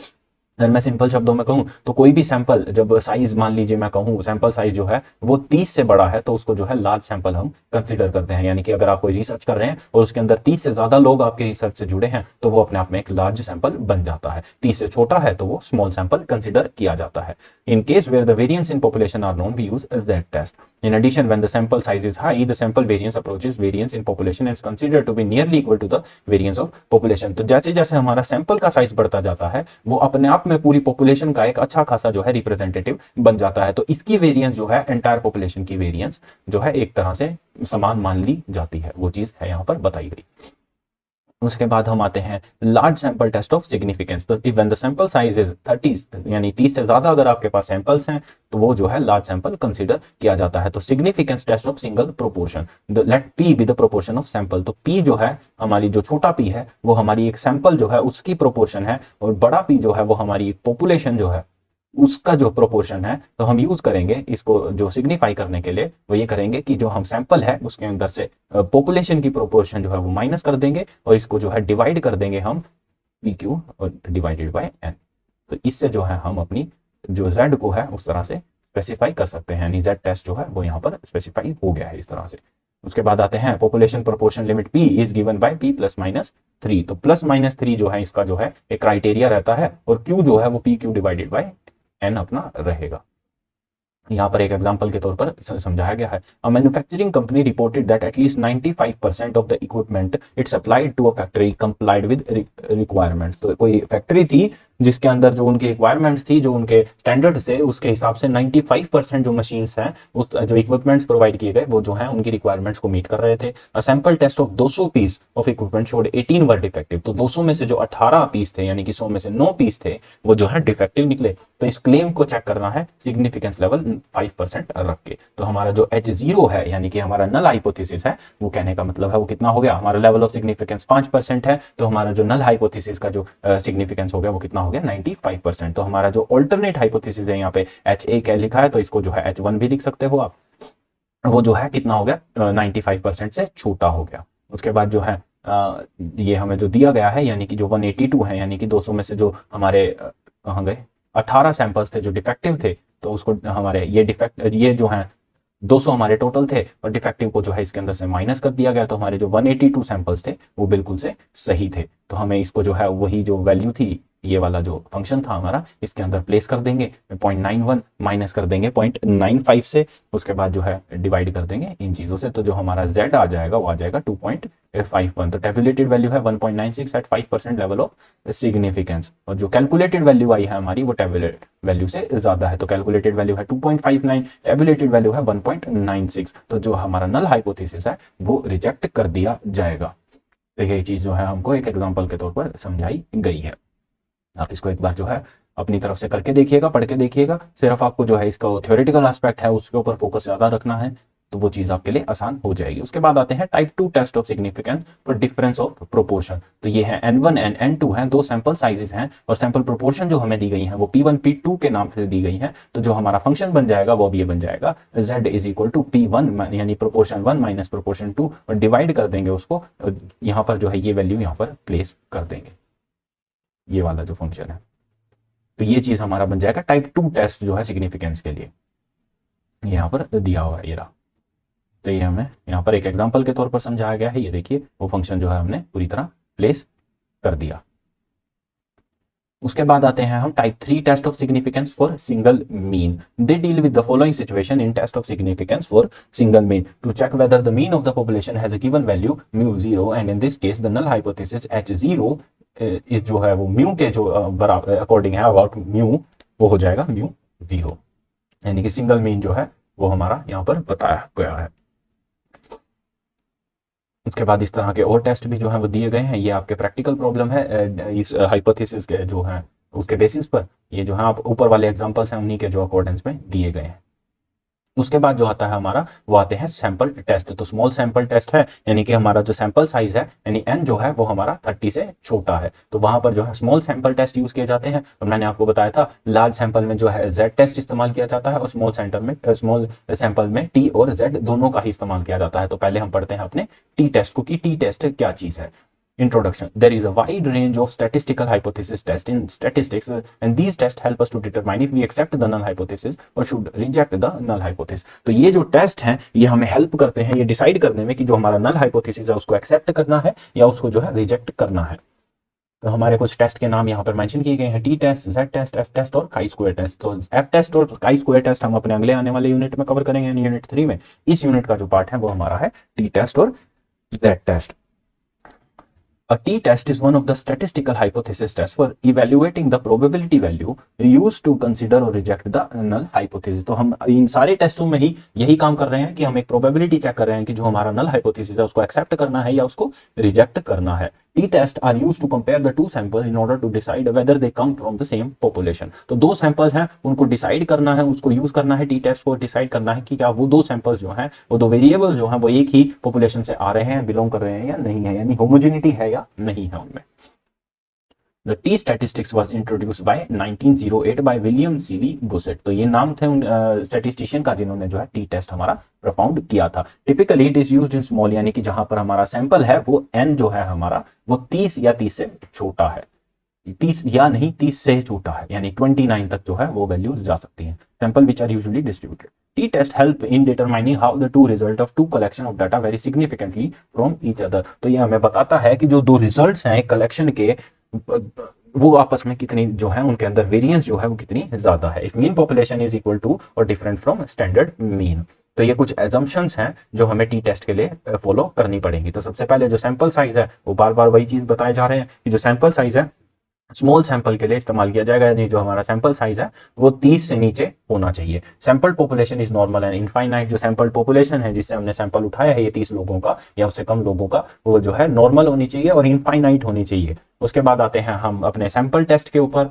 अगर मैं सिंपल शब्दों में कहूं तो कोई भी सैंपल जब साइज मान लीजिए मैं कहूं सैंपल साइज जो है वो 30 से बड़ा है तो उसको जो है लार्ज सैंपल हम कंसीडर करते हैं। यानी कि अगर आप कोई रिसर्च कर रहे हैं और उसके अंदर 30 से ज्यादा लोग आपके रिसर्च से जुड़े हैं तो वो अपने आप में एक लार्ज सैंपल बन जाता है। 30 से छोटा है तो वो स्मॉल सैंपल कंसीडर किया जाता है। In case where the variance in population are known we use that test. In addition, when the sample size is high, the sample variance approaches variance in population and is considered to be nearly equal to the variance of population. तो जैसे जैसे हमारा sample का size बढ़ता जाता है वो अपने आप में पूरी पॉपुलेशन का एक अच्छा खासा जो है रिप्रेजेंटेटिव बन जाता है। तो इसकी वेरिएंस जो है एंटायर पॉपुलेशन की वेरिएंस जो है एक तरह से समान मान ली जाती है। वो चीज है यहाँ पर बताई गई। उसके बाद हम आते हैं large sample test of significance. तो when the sample size is 30 यानी 30 से ज्यादा अगर आपके पास सैंपल्स हैं तो वो जो है लार्ज सैंपल कंसीडर किया जाता है। तो significance test of single proportion, let P be the proportion of sample. तो पी जो है हमारी जो छोटा पी है वो हमारी एक सैंपल जो है उसकी प्रोपोर्शन है, और बड़ा पी जो है वो हमारी पॉपुलेशन जो है उसका जो प्रोपोर्शन है। तो हम यूज करेंगे इसको जो सिग्निफाई करने के लिए वो ये करेंगे कि जो हम सैंपल है उसके अंदर से पॉपुलेशन की प्रोपोर्शन जो है वो माइनस कर देंगे और इसको जो है डिवाइड कर देंगे हम पी क्यू और डिवाइडेड बाय एन। तो इससे जो है हम अपनी जो जेड को है उस तरह से स्पेसिफाई कर सकते हैं, यानी जेड टेस्ट जो है वो यहाँ पर स्पेसिफाई हो गया है इस तरह से। उसके बाद आते हैं population proportion limit P is given by P plus minus 3। तो प्लस माइनस 3 जो है इसका जो है एक क्राइटेरिया रहता है, और क्यू जो है वो P Q divided by N अपना रहेगा। यहाँ पर एक एग्जांपल के तौर पर समझाया गया है। A manufacturing company reported that at least 95% of the equipment its supplied to a factory complied with requirements. तो कोई फैक्ट्री थी जिसके अंदर जो उनकी रिक्वायरमेंट्स थी, जो उनके स्टैंडर्ड से उसके हिसाब से 95% जो मशीन्स हैं, उस जो इक्विपमेंट्स प्रोवाइड किए गए वो जो है उनकी रिक्वायरमेंट्स को मीट कर रहे थे। A sample test of 200 piece of equipment showed 18 were defective. तो 200 में से जो 18 पीस थे यानी कि 100 में से 9 पीस थे वो जो है डिफेक्टिव निकले। तो इस क्लेम को चेक करना है सिग्निफिकेंस लेवल 5% रख के। तो हमारा जो H0 है यानी कि हमारा नल हाइपोथेसिस है वो कहने का मतलब है वो कितना हो गया, हमारा लेवल ऑफ सिग्निफिकेंस 5% है तो हमारा जो नल हाइपोथेसिस का जो सिग्निफिकेंस हो गया वो कितना हो गया 95%। तो हमारा जो ऑल्टरनेट हाइपोथेसिस है यहाँ पे HA क्या लिखा है तो इसको जो है H1 भी लिख सकते हो आप, वो जो है कितना हो गया 95% से छोटा हो गया। उसके बाद जो है ये हमें जो दिया गया है यानी कि जो 182 है यानी कि 200 में से जो हमारे कहाँ गए 18 सैंपल्स थे जो डिफेक्टिव थे, तो उसको हमारे ये जो है 200 हमारे टोटल थे और डिफेक्टिव को जो है इसके अंदर से माइनस कर दिया गया। तो हमारे जो 182 सैंपल्स थे वो बिल्कुल से सही थे। तो हमें इसको जो है वही जो वैल्यू थी ये वाला जो फंक्शन था हमारा इसके अंदर प्लेस कर देंगे, 0.91 माइनस कर देंगे 0.95 से, उसके बाद जो है डिवाइड कर देंगे इन चीजों से। तो जो हमारा z आ जाएगा वो आ जाएगा 2.51। तो टेबुलेटेड वैल्यू है 1.96 एट 5% लेवल ऑफ सिग्निफिकेंस, और जो कैलकुलेटेड वैल्यू आई है हमारी वो टेबुलेटेड वैल्यू से ज्यादा है। तो कैलकुलेटेड वैल्यू है 2.59, टेबुलेटेड वैल्यू है 1.96। तो जो हमारा नल हाइपोथेसिस है वो रिजेक्ट कर दिया जाएगा। तो यही चीज जो है हमको एक एग्जाम्पल के तौर पर समझाई गई है। आप इसको एक बार जो है अपनी तरफ से करके देखिएगा, पढ़ के देखिएगा। सिर्फ आपको जो है इसका थ्योरेटिकल एस्पेक्ट है उसके ऊपर फोकस ज्यादा रखना है तो वो चीज आपके लिए आसान हो जाएगी। उसके बाद आते हैं type 2 test of significance for difference of proportion. तो ये है N1 एंड N2 हैं, दो सैंपल साइजेस हैं और सैंपल प्रोपोर्शन जो हमें दी गई है वो P1 P2 के नाम से दी गई है। तो जो हमारा फंक्शन बन जाएगा वो भी ये बन जाएगा Z is equal to P1 यानी प्रोपोर्शन 1 माइनस प्रोपोर्शन 2 और डिवाइड कर देंगे उसको, यहाँ पर जो है ये वैल्यू यहाँ पर प्लेस कर देंगे, ये वाला जो फंक्शन है। तो ये चीज हमारा बन जाएगा टाइप 2 टेस्ट जो है सिग्निफिकेंस के लिए, यहाँ पर दिया हुआ है ये रहा। तो ये हमें यहाँ पर एक एग्जांपल के तौर पर समझाया गया है। ये देखिए वो फंक्शन जो है हमने पूरी तरह प्लेस कर दिया। उसके बाद आते हैं हम type 3 test of significance for single mean. They deal with the following situation in test of significance for single mean to check whether the mean of the population has a given value μ0 and in this case the null hypothesis H0 is जो है वो mu के जो बराबर according है, about mu, वो हो जाएगा म्यू 0, यानी कि सिंगल मीन जो है वो हमारा यहाँ पर बताया गया है। उसके बाद इस तरह के और टेस्ट भी जो है वो दिए गए हैं, ये आपके प्रैक्टिकल प्रॉब्लम है इस हाइपोथेसिस के जो है उसके बेसिस पर, ये जो है आप ऊपर वाले एग्जांपल्स हैं उन्हीं के जो अकॉर्डेंस में दिए गए हैं। उसके बाद जो आता है हमारा वो आते हैं सैंपल टेस्ट। तो स्मॉल सैंपल टेस्ट है, यानी कि हमारा जो सैंपल साइज है यानी एन जो है वो हमारा 30 से छोटा है, तो वहां पर जो है स्मॉल सैंपल टेस्ट यूज किए जाते हैं। और मैंने आपको बताया था लार्ज सैंपल में जो है जेड टेस्ट इस्तेमाल किया जाता है और स्मॉल सैंपल में टी और जेड दोनों का ही इस्तेमाल किया जाता है। तो पहले हम पढ़ते हैं अपने टी टेस्ट को कि टी टेस्ट क्या चीज है। Introduction. There is a wide range of statistical hypothesis tests in statistics, and these tests help us to determine if we accept the null hypothesis or should reject the null hypothesis. तो ये जो test हैं ये हमें help करते हैं ये decide करने में कि जो हमारा नल हाइपोथेसिस है उसको एक्सेप्ट करना है या उसको जो है रिजेक्ट करना है। तो हमारे कुछ टेस्ट के नाम यहाँ पर मेंशन किए गए हैं, T test, Z test, F test और काई स्क्वायर टेस्ट। तो एफ टेस्ट और काई स्क्वायर टेस्ट हम अपने अगले आने वाले यूनिट में कवर करेंगे, यूनिट 3 में। इस यूनिट का जो पार्ट है वो हमारा है टी टेस्ट और Z test. A t-test is one of the statistical hypothesis tests for evaluating the probability value used to consider or reject the null hypothesis। तो हम इन सारे टेस्टों में ही यही काम कर रहे हैं कि हम एक प्रोबेबिलिटी चेक कर रहे हैं कि जो हमारा नल हाइपोथेसिस है उसको एक्सेप्ट करना है या उसको रिजेक्ट करना है। T-tests are used to compare the two samples in order to decide whether they come from the same population। तो दो सैंपल्स हैं उनको डिसाइड करना है, उसको यूज करना है T-test को डिसाइड करना है कि क्या वो दो सैंपल्स जो हैं वो दो वेरिएबल जो हैं वो एक ही पॉपुलेशन से आ रहे हैं, बिलोंग कर रहे हैं या नहीं है, यानी होमोजेनिटी है या नहीं है उनमें। The T statistics was introduced by 1908 by William Seeley Gosset। तो ये नाम थे उन स्टैटिस्टिशियन का जिन्होंने जो है टी टेस्ट हमारा प्रोपाउंड किया था। Typically it is used in small, यानी कि जहां पर हमारा सैंपल है वो n जो है हमारा वो 30 या 30 से छोटा है, 30 या नहीं 30 से छोटा है, यानी 29 तक जो है वो वैल्यूज जा सकती हैं। Sample which are usually distributed. T-test help in determining how the two result of two collection of data vary significantly from each other। तो ये हमें बताता है कि जो दो रिजल्ट्स हैं कलेक्शन के वो आपस में कितनी जो है उनके अंदर वेरिएंस जो है वो कितनी ज्यादा है। If mean population is equal to or different from standard mean. तो ये कुछ एजम्पशंस हैं जो हमें टी टेस्ट के लिए फॉलो करनी पड़ेंगी। तो सबसे पहले जो सैंपल साइज है वो बार बार वही चीज बताए जा रहे हैं कि जो सैंपल साइज है स्मॉल सैंपल के लिए इस्तेमाल किया जाएगा, यानी जो हमारा सैंपल साइज है वो 30 से नीचे होना चाहिए। Sample population is normal and infinite. जो सैंपल पॉपुलेशन है जिससे हमने सैंपल उठाया है ये 30 लोगों का या उससे कम लोगों का, वो जो है नॉर्मल होनी चाहिए और इनफाइनाइट होनी चाहिए। उसके बाद आते हैं हम अपने सैंपल टेस्ट के ऊपर।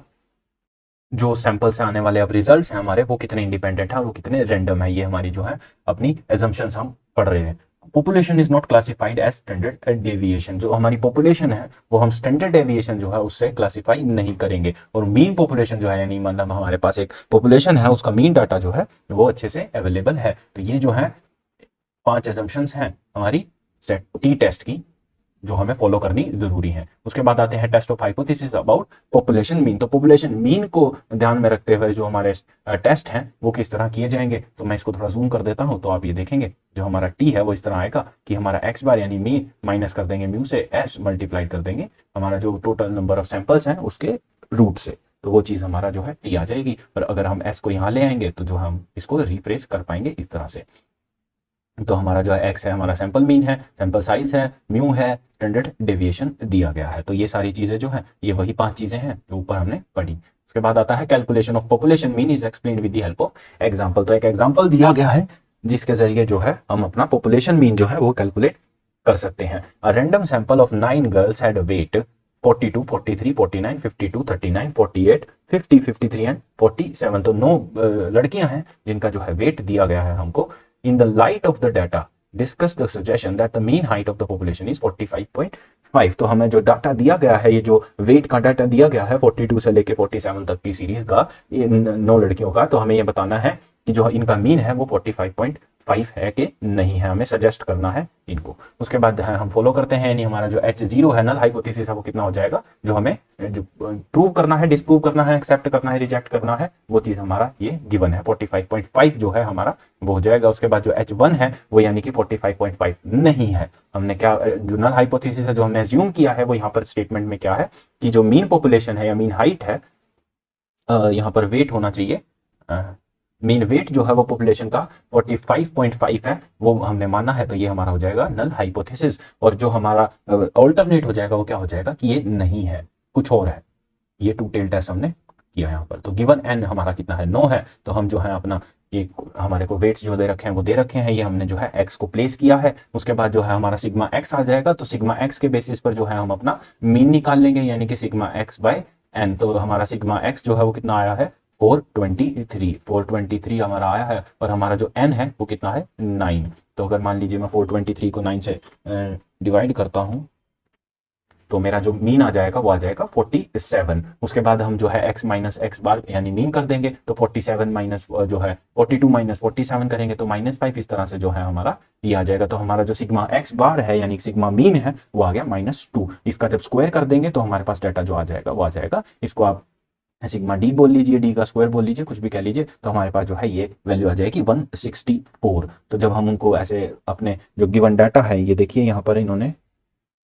जो सैंपल से आने वाले अब रिजल्ट्स हैं हमारे वो कितने इंडिपेंडेंट है और वो कितने रैंडम है, ये हमारी जो है अपनी एजम्पशंस हम पढ़ रहे हैं। Population is not classified as standard deviation. जो हमारी पॉपुलेशन है वो हम स्टैंडर्ड डेविएशन जो है उससे क्लासिफाई नहीं करेंगे। और मीन पॉपुलेशन जो है यानी मतलब हमारे पास एक पॉपुलेशन है उसका मीन डाटा जो है वो अच्छे से अवेलेबल है। तो ये जो है 5 एजम्पशंस हैं हमारी टी टेस्ट की जो हमें फॉलो करनी जरूरी है। उसके बाद आते हैं test of hypothesis about population mean. तो पॉपुलेशन मीन को ध्यान में रखते हुए जो हमारे टेस्ट हैं वो किस तरह किए जाएंगे। तो मैं इसको थोड़ा जूम कर देता हूं तो आप ये देखेंगे जो हमारा टी है वो इस तरह आएगा कि हमारा एक्स बार यानी मीन माइनस कर देंगे म्यू से, एस मल्टीप्लाई कर देंगे हमारा जो टोटल नंबर ऑफ सैंपल्स हैं उसके रूट से, तो वो चीज हमारा जो है टी आ जाएगी। और अगर हम एस को यहाँ ले आएंगे तो जो हम इसको रिप्लेस कर पाएंगे इस तरह से। तो हमारा जो है एक्स है हमारा सैंपल मीन है, सैंपल साइज है, म्यू है, स्टैंडर्ड डेविएशन दिया गया है। तो ये सारी चीजें जो है ये वही 5 चीजें हैं जो ऊपर हमने पढ़ी। उसके बाद आता है calculation of population mean is explained with the help of example. तो एक एग्जांपल दिया गया है जिसके जरिए जो है हम अपना पॉपुलेशन मीन जो है वो कैलकुलेट कर सकते हैं। A random sample of 9 girls had weight 42, 43, 49, 52, 39, 48, 50, 53 and 47। तो 9 लड़कियां हैं जिनका जो है वेट दिया गया है हमको। In the light of the data, discuss the suggestion that the mean height of the population is 45.5। तो हमें जो डाटा दिया गया है, ये जो वेट का डाटा दिया गया है 42 से लेके 47 तक की सीरीज का, इन 9 लड़कियों का, तो हमें ये बताना है कि जो इनका मीन है वो 45.5 है कि नहीं है, हमें सजेस्ट करना है इनको। उसके बाद हम फॉलो करते हैं, यानी हमारा जो H0 है नल हाइपोथेसिस है वो कितना हो जाएगा, जो हमें जो प्रूव करना है, डिस्प्रूव करना है, एक्सेप्ट करना है, रिजेक्ट करना है, वो चीज हमारा ये गिवन है 45.5 जो है हमारा वो हो जाएगा। उसके बाद जो H1 है वो यानी कि 45.5 नहीं है। हमने क्या जो नल हाइपोथेसिस है जो हमने एज्यूम किया है वो यहाँ पर स्टेटमेंट में क्या है कि जो मीन पॉपुलेशन है या मीन हाइट है, यहाँ पर वेट होना चाहिए, मीन वेट जो है वो पॉपुलेशन का 45.5 है वो हमने माना है, तो ये हमारा हो जाएगा नल हाइपोथेसिस। और जो हमारा ऑल्टरनेट हो जाएगा वो क्या हो जाएगा कि ये नहीं है। कुछ और है। ये टू टेल टेस्ट हमने किया यहाँ पर। तो गिवन n हमारा कितना है, 9 है, तो हम जो है अपना ये हमारे को वेट्स जो दे रखे हैं वो दे रखे हैं, ये हमने जो है x को प्लेस किया है। उसके बाद जो है हमारा सिग्मा x आ जाएगा, तो सिग्मा x के बेसिस पर जो है हम अपना मीन निकाल लेंगे, यानी कि सिग्मा x बाय n। तो हमारा सिग्मा x जो है वो कितना आया है, 423 हमारा आया है, और हमारा जो n है वो कितना है, 9। तो अगर मान लीजिए मैं 423 को 9 से डिवाइड करता हूँ तो मेरा जो मीन आ जाएगा वो आ जाएगा 47। उसके बाद हम जो है x माइनस एक्स बार यानी मीन कर देंगे, तो 47 माइनस जो है 42 माइनस 47 करेंगे तो -5, इस तरह से जो है हमारा ये आ जाएगा। तो हमारा जो सिग्मा x बार है यानी सिग्मा मीन है वो आ गया -2। इसका जब स्क्वायर कर देंगे तो हमारे पास डाटा जो आ जाएगा वो आ जाएगा, इसको आप सिग्मा डी बोल लीजिए, डी का स्क्वायर बोल लीजिए, कुछ भी कह लीजिए, तो हमारे पास जो है ये वैल्यू आ जाएगी 164। तो जब हम उनको ऐसे अपने जो गिवन डाटा है, ये देखिए यहाँ पर इन्होंने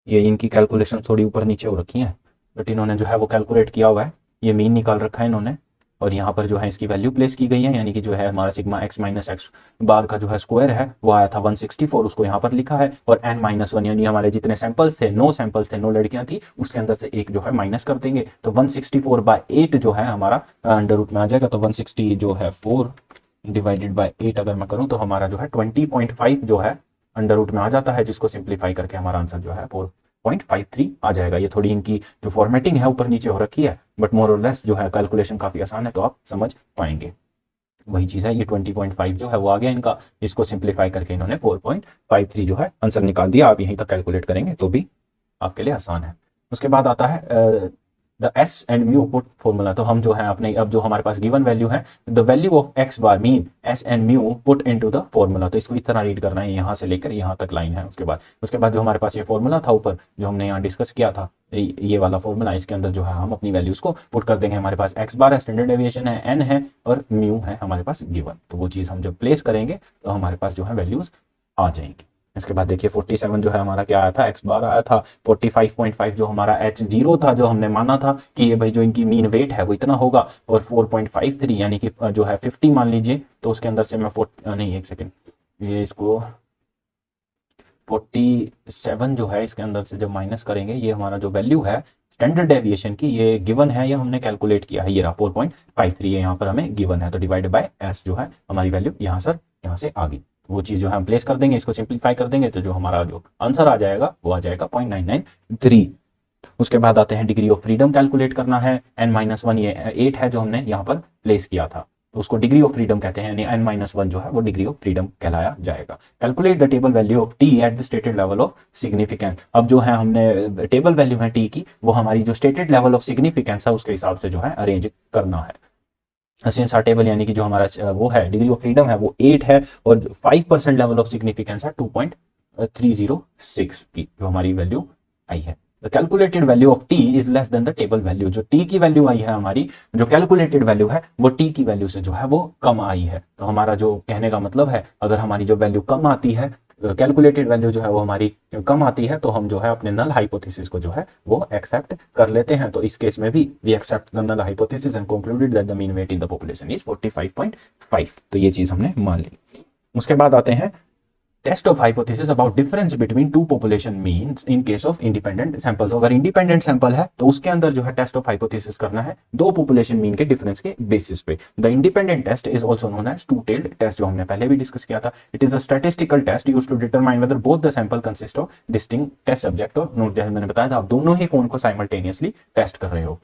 ये इनकी कैलकुलेशन थोड़ी ऊपर नीचे हो रखी है, बट इन्होंने जो है वो कैलकुलेट किया हुआ है, ये मीन निकाल रखा है इन्होंने, और यहाँ पर जो है इसकी वैल्यू प्लेस की गई है, यानी कि जो है हमारा सिग्मा x माइनस एक्स बार का जो है स्क्वायर है वो आया था 164, उसको यहाँ पर लिखा है, और n-1 यानी हमारे जितने सैंपल्स थे, 9 सैंपल्स थे, 9 लड़कियां थी, उसके अंदर से एक जो है माइनस कर देंगे, तो 164/8 जो है हमारा अंडर रूट में आ जाएगा। तो 160 जो है 4 डिवाइडेड बाय 8 अगर मैं करूँ तो हमारा जो है 20.5 जो है अंडर रूट में आ जाता है, जिसको सिंप्लीफाई करके हमारा आंसर जो है 4.53 आ जाएगा। ये थोड़ी इनकी जो फॉर्मेटिंग है ऊपर नीचे हो रखी है, बट मोर और लेस जो है कैलकुलेशन काफी आसान है, तो आप समझ पाएंगे। वही चीज है, ये 20.5 जो है वो आ गया इनका, इसको सिंप्लीफाई करके इन्होंने 4.53 जो है आंसर निकाल दिया। आप यहीं तक कैलकुलेट करेंगे तो भी आपके लिए आसान है। उसके बाद आता है the S and mu put formula. तो हम जो है अपने अब जो हमारे पास गिवन वैल्यू है, the value of x bar mean S and mu put into the formula. तो इसको इस तरह रीड करना है, यहाँ से लेकर यहाँ तक लाइन है। उसके बाद जो हमारे पास ये फॉर्मूला था ऊपर जो हमने यहाँ डिस्कस किया था, ये वाला फॉर्मूला, इसके अंदर जो है हम अपनी वैल्यूज को पुट कर देंगे। हमारे पास एक्स बार है, स्टैंडर्ड डेविएशन है, एन है, और म्यू है हमारे पास गिवन। तो वो चीज हम जब प्लेस करेंगे तो हमारे पास जो है वैल्यूज आ जाएंगी। इसके बाद देखिए 47 जो है हमारा क्या आया था, एक्स बार आया था। 45.5 जो हमारा एच जीरो था, जो हमने माना था कि ये भाई जो इनकी मीन वेट है वो इतना होगा, और 4.53 यानी कि जो है 50 मान लीजिए, तो उसके अंदर से मैं नहीं, एक सेकेंड, ये इसको 47 जो है इसके अंदर से जब माइनस करेंगे, ये हमारा जो वैल्यू है स्टैंडर्ड डेविएशन की, ये गिवन है, ये हमने कैलकुलेट किया है, ये रहा 4.53 है, यहाँ पर हमें गिवन है, तो डिवाइडेड बाय एस जो है हमारी वैल्यू यहाँ से आ गई। वो चीज जो है हम प्लेस कर देंगे, इसको सिंप्लीफाई कर देंगे, तो जो हमारा जो आंसर आ जाएगा वो आ जाएगा 0.993। उसके बाद आते हैं डिग्री ऑफ फ्रीडम कैलकुलेट करना है। n-1 ये 8 है जो हमने यहाँ पर प्लेस किया था, तो उसको डिग्री ऑफ फ्रीडम कहते हैं, यानी n-1 जो है वो डिग्री ऑफ फ्रीडम कहलाया जाएगा। Calculate the table value of t at the stated level of significance. अब जो है हमने टेबल वैल्यू है t की, वो हमारी जो स्टेटेड लेवल ऑफ सिग्निफिकेंस है उसके हिसाब से जो है अरेंज करना है। सिंस टेबल यानी कि जो हमारा वो है डिग्री ऑफ फ्रीडम है वो 8 है, और 5% लेवल ऑफ सिग्निफिकेंस है 2.306 की जो हमारी वैल्यू आई है। The calculated value of T is less than the table value. जो टी की वैल्यू आई है हमारी, जो कैलकुलेटेड वैल्यू है वो टी की वैल्यू से जो है वो कम आई है। तो हमारा जो कहने का मतलब है, अगर हमारी जो वैल्यू कम आती है, कैलकुलेटेड वैल्यू जो है वो हमारी कम आती है, तो हम जो है अपने नल हाइपोथेसिस को जो है वो एक्सेप्ट कर लेते हैं। तो इस केस में भी we accept the null hypothesis and concluded that the mean weight in the population is 45.5। तो ये चीज हमने मान ली। उसके बाद आते हैं test of hypothesis about difference between two population means in case of independent samples. अगर इंडिपेंडेंट सैंपल है तो उसके अंदर जो है टेस्ट ऑफ हाइपोथेसिस करना है दो पॉपुलेशन मीन के डिफरेंस के बेसिस पे। The independent test is also known as two tailed test, जो हमने पहले भी डिस्कस किया था। It is a statistical test used to determine whether both the sample consist of distinct test subject और नोट। जैसे मैंने बताया था, आप दोनों ही फोन को साइमल्टेनियसली टेस्ट कर रहे हो।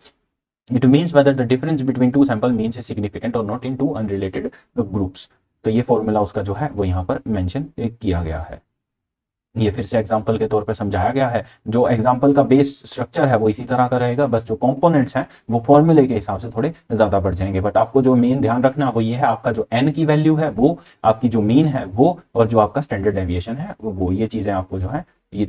It means whether the difference between two sample means is significant or not in two unrelated groups। तो ये फॉर्मूला उसका जो है वो यहाँ पर मेंशन किया गया है। ये फिर से एग्जांपल के तौर पे समझाया गया है। जो एग्जांपल का बेस स्ट्रक्चर है वो इसी तरह का रहेगा, बस जो कंपोनेंट्स हैं वो फॉर्मूले के हिसाब से थोड़े ज्यादा बढ़ जाएंगे। बट आपको जो मेन ध्यान रखना वो ये है, आपका जो n की वैल्यू है वो, आपकी जो मीन है वो, और जो आपका स्टैंडर्ड डेविएशन है वो, ये चीजें आपको जो है, ये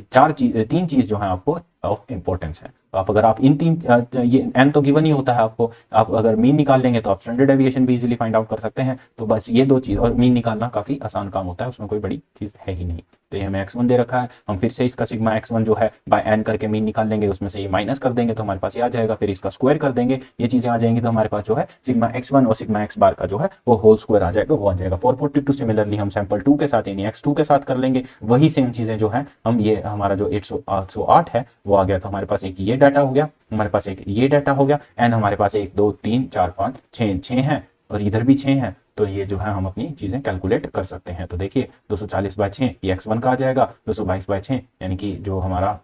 तीन चीज जो है आपको ऑफ इंपॉर्टेंस है। तो आप अगर आप इन तीन, ये n तो गिवन ही होता है आपको, आप अगर मीन निकाल लेंगे तो आप स्टैंडर्ड डेविएशन भी इजीली फाइंड आउट कर सकते हैं। तो बस ये दो चीज, और मीन निकालना काफी आसान काम होता है, उसमें कोई बड़ी चीज है ही नहीं। तो ये हमें x1 दे रखा है, हम फिर से इसका सिग्मा x1 जो है बाय n करके मीन निकाल लेंगे, उसमें से ये माइनस कर देंगे तो हमारे पास ये आ जाएगा, फिर इसका स्क्वायर कर देंगे, ये चीजें आ जाएंगी, तो हमारे पास जो है सिग्मा x1 और सिग्मा x बार का जो है वो होल स्क्वायर आ जाएगा, वो आ जाएगा 442। सिमिलरली हम सैंपल 2 के साथ यानी x2 के साथ कर लेंगे, वही सेम चीजें जो है हम, ये हमारा जो 808 है वो वो आ गया। तो हमारे पास एक ये डाटा हो गया, हमारे पास एक ये डाटा हो गया, एंड हमारे पास 1 2 3 4 5 6 है और इधर भी 6 है। तो ये जो है हम अपनी चीजें कैलकुलेट कर सकते हैं। तो देखिए 240/6 ये x1 का आ जाएगा, 222/6 यानी कि जो हमारा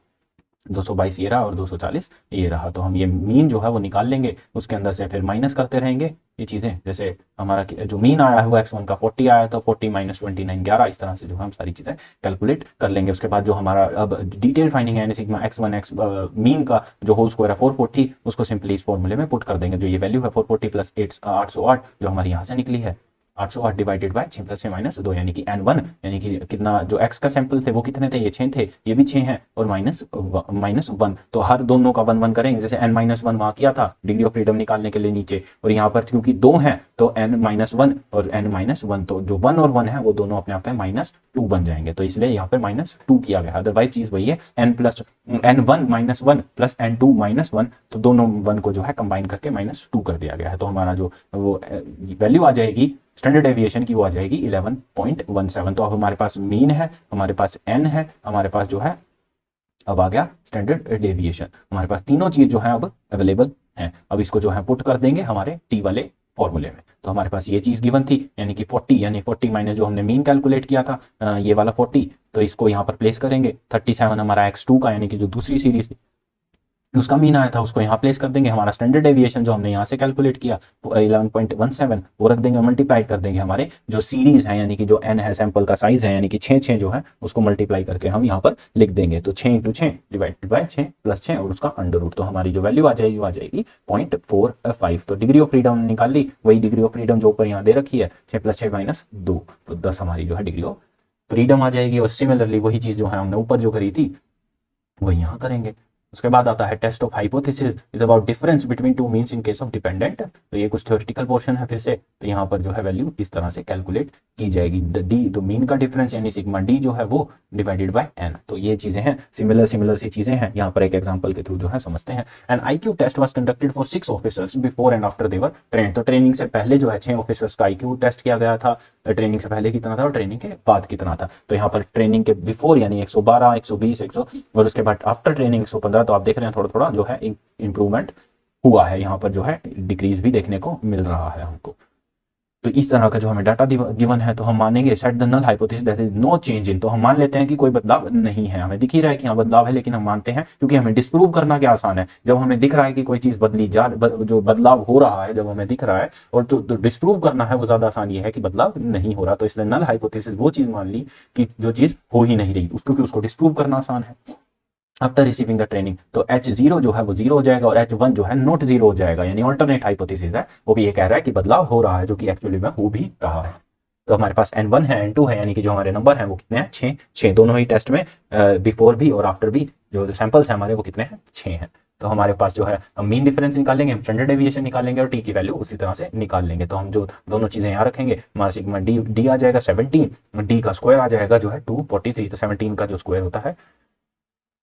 222 ये रहा और 240 ये रहा। तो हम ये मीन जो है वो निकाल लेंगे, उसके अंदर से फिर माइनस करते रहेंगे ये चीज़ें। जैसे हमारा जो मीन आया है वो x1 का 40 आया, तो 40 - 29 11, इस तरह से जो हम सारी चीज़ें कैलकुलेट कर लेंगे। उसके बाद जो हमारा अब डिटेल फाइंडिंग है, सिग्मा x1 x मीन का जो होल स्क्वायर है 440, उसको सिंपली इस फॉर्मूले में पुट कर देंगे। जो ये वैल्यू है 440 प्लस 808 जो हमारी यहाँ से निकली है, 808 डिवाइडेड बाय 6 + 6 - 2 यानी कि n1, यानी कि कितना जो x का सैंपल थे वो कितने थे, ये 6 थे, ये भी 6 हैं और -1। तो हर दोनों का 1 1 करेंगे। जैसे n-1 वहां किया था डिग्री ऑफ फ्रीडम निकालने के लिए नीचे, और यहाँ पर क्योंकि 2 हैं तो n-1 और n-1, तो जो 1 और 1 है वो दोनों अपने आप में -2 बन जाएंगे, तो इसलिए यहाँ पे -2 किया गया। अदरवाइज चीज वही है, n1 - 1 प्लस n2 - 1, तो दोनों 1 को जो है कंबाइन करके -2 कर दिया गया है। तो हमारा जो वो वैल्यू आ जाएगी स्टैंडर्ड डेविएशन की, वो आ जाएगी 11.17। तो अब हमारे पास मीन है, हमारे पास n है, हमारे पास जो है अब आ गया स्टैंडर्ड डेविएशन। हमारे पास तीनों चीज जो है अब अवेलेबल है। अब इसको जो है पुट कर देंगे हमारे टी वाले फॉर्मूले में। तो हमारे पास ये चीज गिवन थी, यानी कि 40, यानी 40 माइनस जो हमने मीन कैलकुलेट किया था ये वाला 40, तो इसको यहाँ पर प्लेस करेंगे। 37 हमारा x2 का, यानी कि जो दूसरी सीरीज उसका मीन आया था, उसको यहाँ प्लेस कर देंगे। हमारा स्टैंडर्ड डेविएशन जो हमने यहाँ से कैलकुलेट किया 11.17, वो रख देंगे, मल्टीप्लाई कर देंगे हमारे जो सीरीज है, यानी कि जो n है सैंपल का साइज है, यानी कि 6 जो है उसको मल्टीप्लाई करके हम यहाँ पर लिख देंगे। तो 6 × 6 डिवाइडेड बाय 6 + 6 और उसका अंडर रूट, तो हमारी जो वैल्यू आ जाएगी वो आ जाएगी 0.45। तो डिग्री ऑफ फ्रीडम निकाल ली, वही डिग्री ऑफ फ्रीडम जो ऊपर यहाँ दे रखी है, 6 + 6 - 2, तो 10 हमारी जो है डिग्री ऑफ फ्रीडम आ जाएगी। और सिमिलरली वही चीज जो है हमने ऊपर जो करी थी वही यहाँ करेंगे। उसके बाद आता है test of hypothesis is about difference between two means in case of dependent. तो ये कुछ थ्योरेटिकल पोर्शन है फिर से। तो यहाँ पर जो है वैल्यू इस तरह से कैलकुलेट की जाएगी। डी तो मीन का डिफरेंस यानी सिग्मा डी जो है वो डिवाइडेड बाय n। तो ये चीजें हैं, सिमिलर सी चीजें हैं। यहाँ पर एक एग्जांपल के थ्रू जो है समझते हैं। And IQ test was conducted for 6 officers before and after they were trained. तो ट्रेनिंग से पहले जो है 6 ऑफिसर्स का IQ टेस्ट किया गया था। ट्रेनिंग से पहले कितना था और ट्रेनिंग के बाद कितना था। तो यहाँ पर ट्रेनिंग के बिफोर यानी 112, 120, 100, और उसके बाद आफ्टर ट्रेनिंग 115। तो आप देख रहे हैं थोड़ा थोड़ा जो है इंप्रूवमेंट हुआ है, यहाँ पर जो है डिक्रीज भी देखने को मिल रहा है हमको। तो इस तरह का जो हमें डाटा गिवन है, तो हम मानेंगे set the null hypothesis that is no change in. तो हम मान लेते हैं कि कोई बदलाव नहीं है, हमें दिख ही रहा है कि यहाँ बदलाव है, लेकिन हम मानते हैं क्योंकि हमें डिस्प्रूव करना क्या आसान है। जब हमें दिख रहा है कि कोई चीज जो बदलाव हो रहा है, जब हमें दिख रहा है, और जो डिस्प्रूव करना है वो ज्यादा आसान ये है कि बदलाव नहीं हो रहा। तो इसलिए नल हाइपोथेसिस वो चीज मान ली कि जो चीज हो ही नहीं रही, क्योंकि उसको डिस्प्रूव करना आसान है। आफ्टर रिसीविंग द ट्रेनिंग, तो H0 जो है वो 0 हो जाएगा और H1 जो है नॉट 0 हो जाएगा, यानी ऑल्टरनेट हाइपोथेसिस है। वो भी ये कह रहा है कि बदलाव हो रहा है, जो कि एक्चुअली में हो भी रहा है। तो हमारे पास n1 है, n2 है, यानी कि जो हमारे नंबर हैं वो कितने हैं, 6 दोनों ही टेस्ट में बिफोर भी और आफ्टर भी जो सैंपल्स हैं हमारे वो कितने हैं, 6 हैं। तो हमारे पास जो है हम मीन डिफरेंस निकालेंगे, हम स्टैंडर्ड डेविएशन निकालेंगे और टी की वैल्यू उसी तरह से निकाल लेंगे। तो हम जो दोनों चीजें यहाँ रखेंगे, हमारा सिग्मा डी आ जाएगा 17, डी का स्क्वायर आ जाएगा जो है 243। तो 17 का जो स्क्वायर होता है,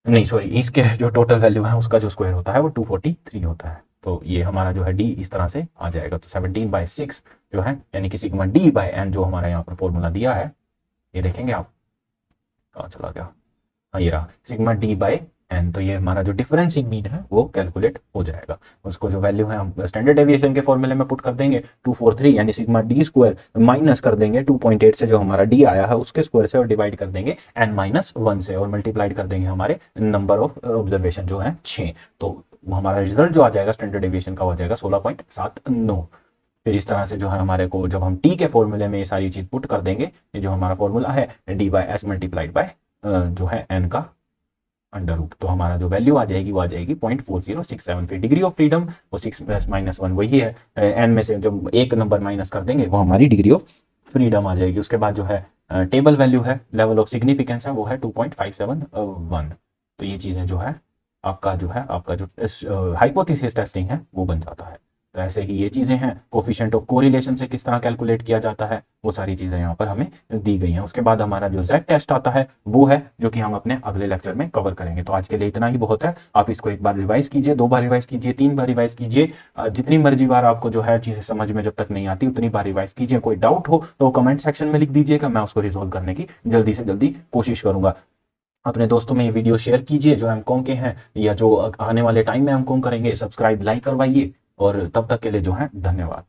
नहीं सॉरी, इसके जो टोटल वैल्यू है उसका जो स्क्वायर होता है वो 243 होता है। तो ये हमारा जो है डी इस तरह से आ जाएगा। तो 17/6 जो है, यानी कि सिग्मा डी बाय एन जो हमारा यहाँ पर फॉर्मूला दिया है, ये देखेंगे आप, कहाँ चला गया, हाँ ये रहा, सिग्मा डी बाय एन। तो ये हमारा जो डिफरेंस इन मीन है वो कैलकुलेट हो जाएगा। उसको जो वैल्यू है हम स्टैंडर्ड डेविएशन के फॉर्मूले में पुट कर देंगे 243, यानी सिग्मा डी स्क्वायर माइनस कर देंगे 2.8 से जो हमारा डी आया है उसके स्क्वायर से, और डिवाइड कर देंगे n-1 से, और मल्टीप्लाइड कर देंगे हमारे नंबर ऑफ ऑब्जर्वेशन जो है 6। तो हमारा रिजल्ट जो आ जाएगा स्टैंडर्ड डेविएशन का हो जाएगा 16.79। फिर इस तरह से जो है हमारे को जब हम टी के फॉर्मूले में ये सारी चीज पुट कर देंगे, ये जो हमारा फॉर्मूला है d/s मल्टीप्लाइड बाय जो है n का अंडर रूट, तो हमारा जो वैल्यू आ जाएगी वो आ जाएगी 0.4067। फिर डिग्री ऑफ फ्रीडम वो 6 + -1 वही है, n में से जब एक नंबर माइनस कर देंगे वो हमारी डिग्री ऑफ फ्रीडम आ जाएगी। उसके बाद जो है टेबल वैल्यू है, लेवल ऑफ सिग्निफिकेंस है, वो है 2.571। तो ये चीजें जो है आपका जो हाइपोथेसिस टेस्टिंग है वो बन जाता है। तो ऐसे ही ये चीजें हैं। कोफिशिएंट ऑफ कोरिलेशन से किस तरह कैलकुलेट किया जाता है, वो सारी चीजें यहाँ पर हमें दी गई हैं। उसके बाद हमारा जो Z टेस्ट आता है वो है जो कि हम अपने अगले लेक्चर में कवर करेंगे। तो आज के लिए इतना ही बहुत है। आप इसको एक बार रिवाइज कीजिए, 2 बार रिवाइज कीजिए, 3 बार रिवाइज कीजिए, जितनी मर्जी बार आपको जो है चीजें समझ में जब तक नहीं आती उतनी बार रिवाइज कीजिए। कोई डाउट हो तो कमेंट सेक्शन में लिख दीजिएगा, मैं उसको रिजोल्व करने की जल्दी से जल्दी कोशिश करूंगा। अपने दोस्तों में ये वीडियो शेयर कीजिए जो एमकॉम के हैं या जो आने वाले टाइम में एमकॉम करेंगे। सब्सक्राइब लाइक करवाइए और तब तक के लिए जो है धन्यवाद।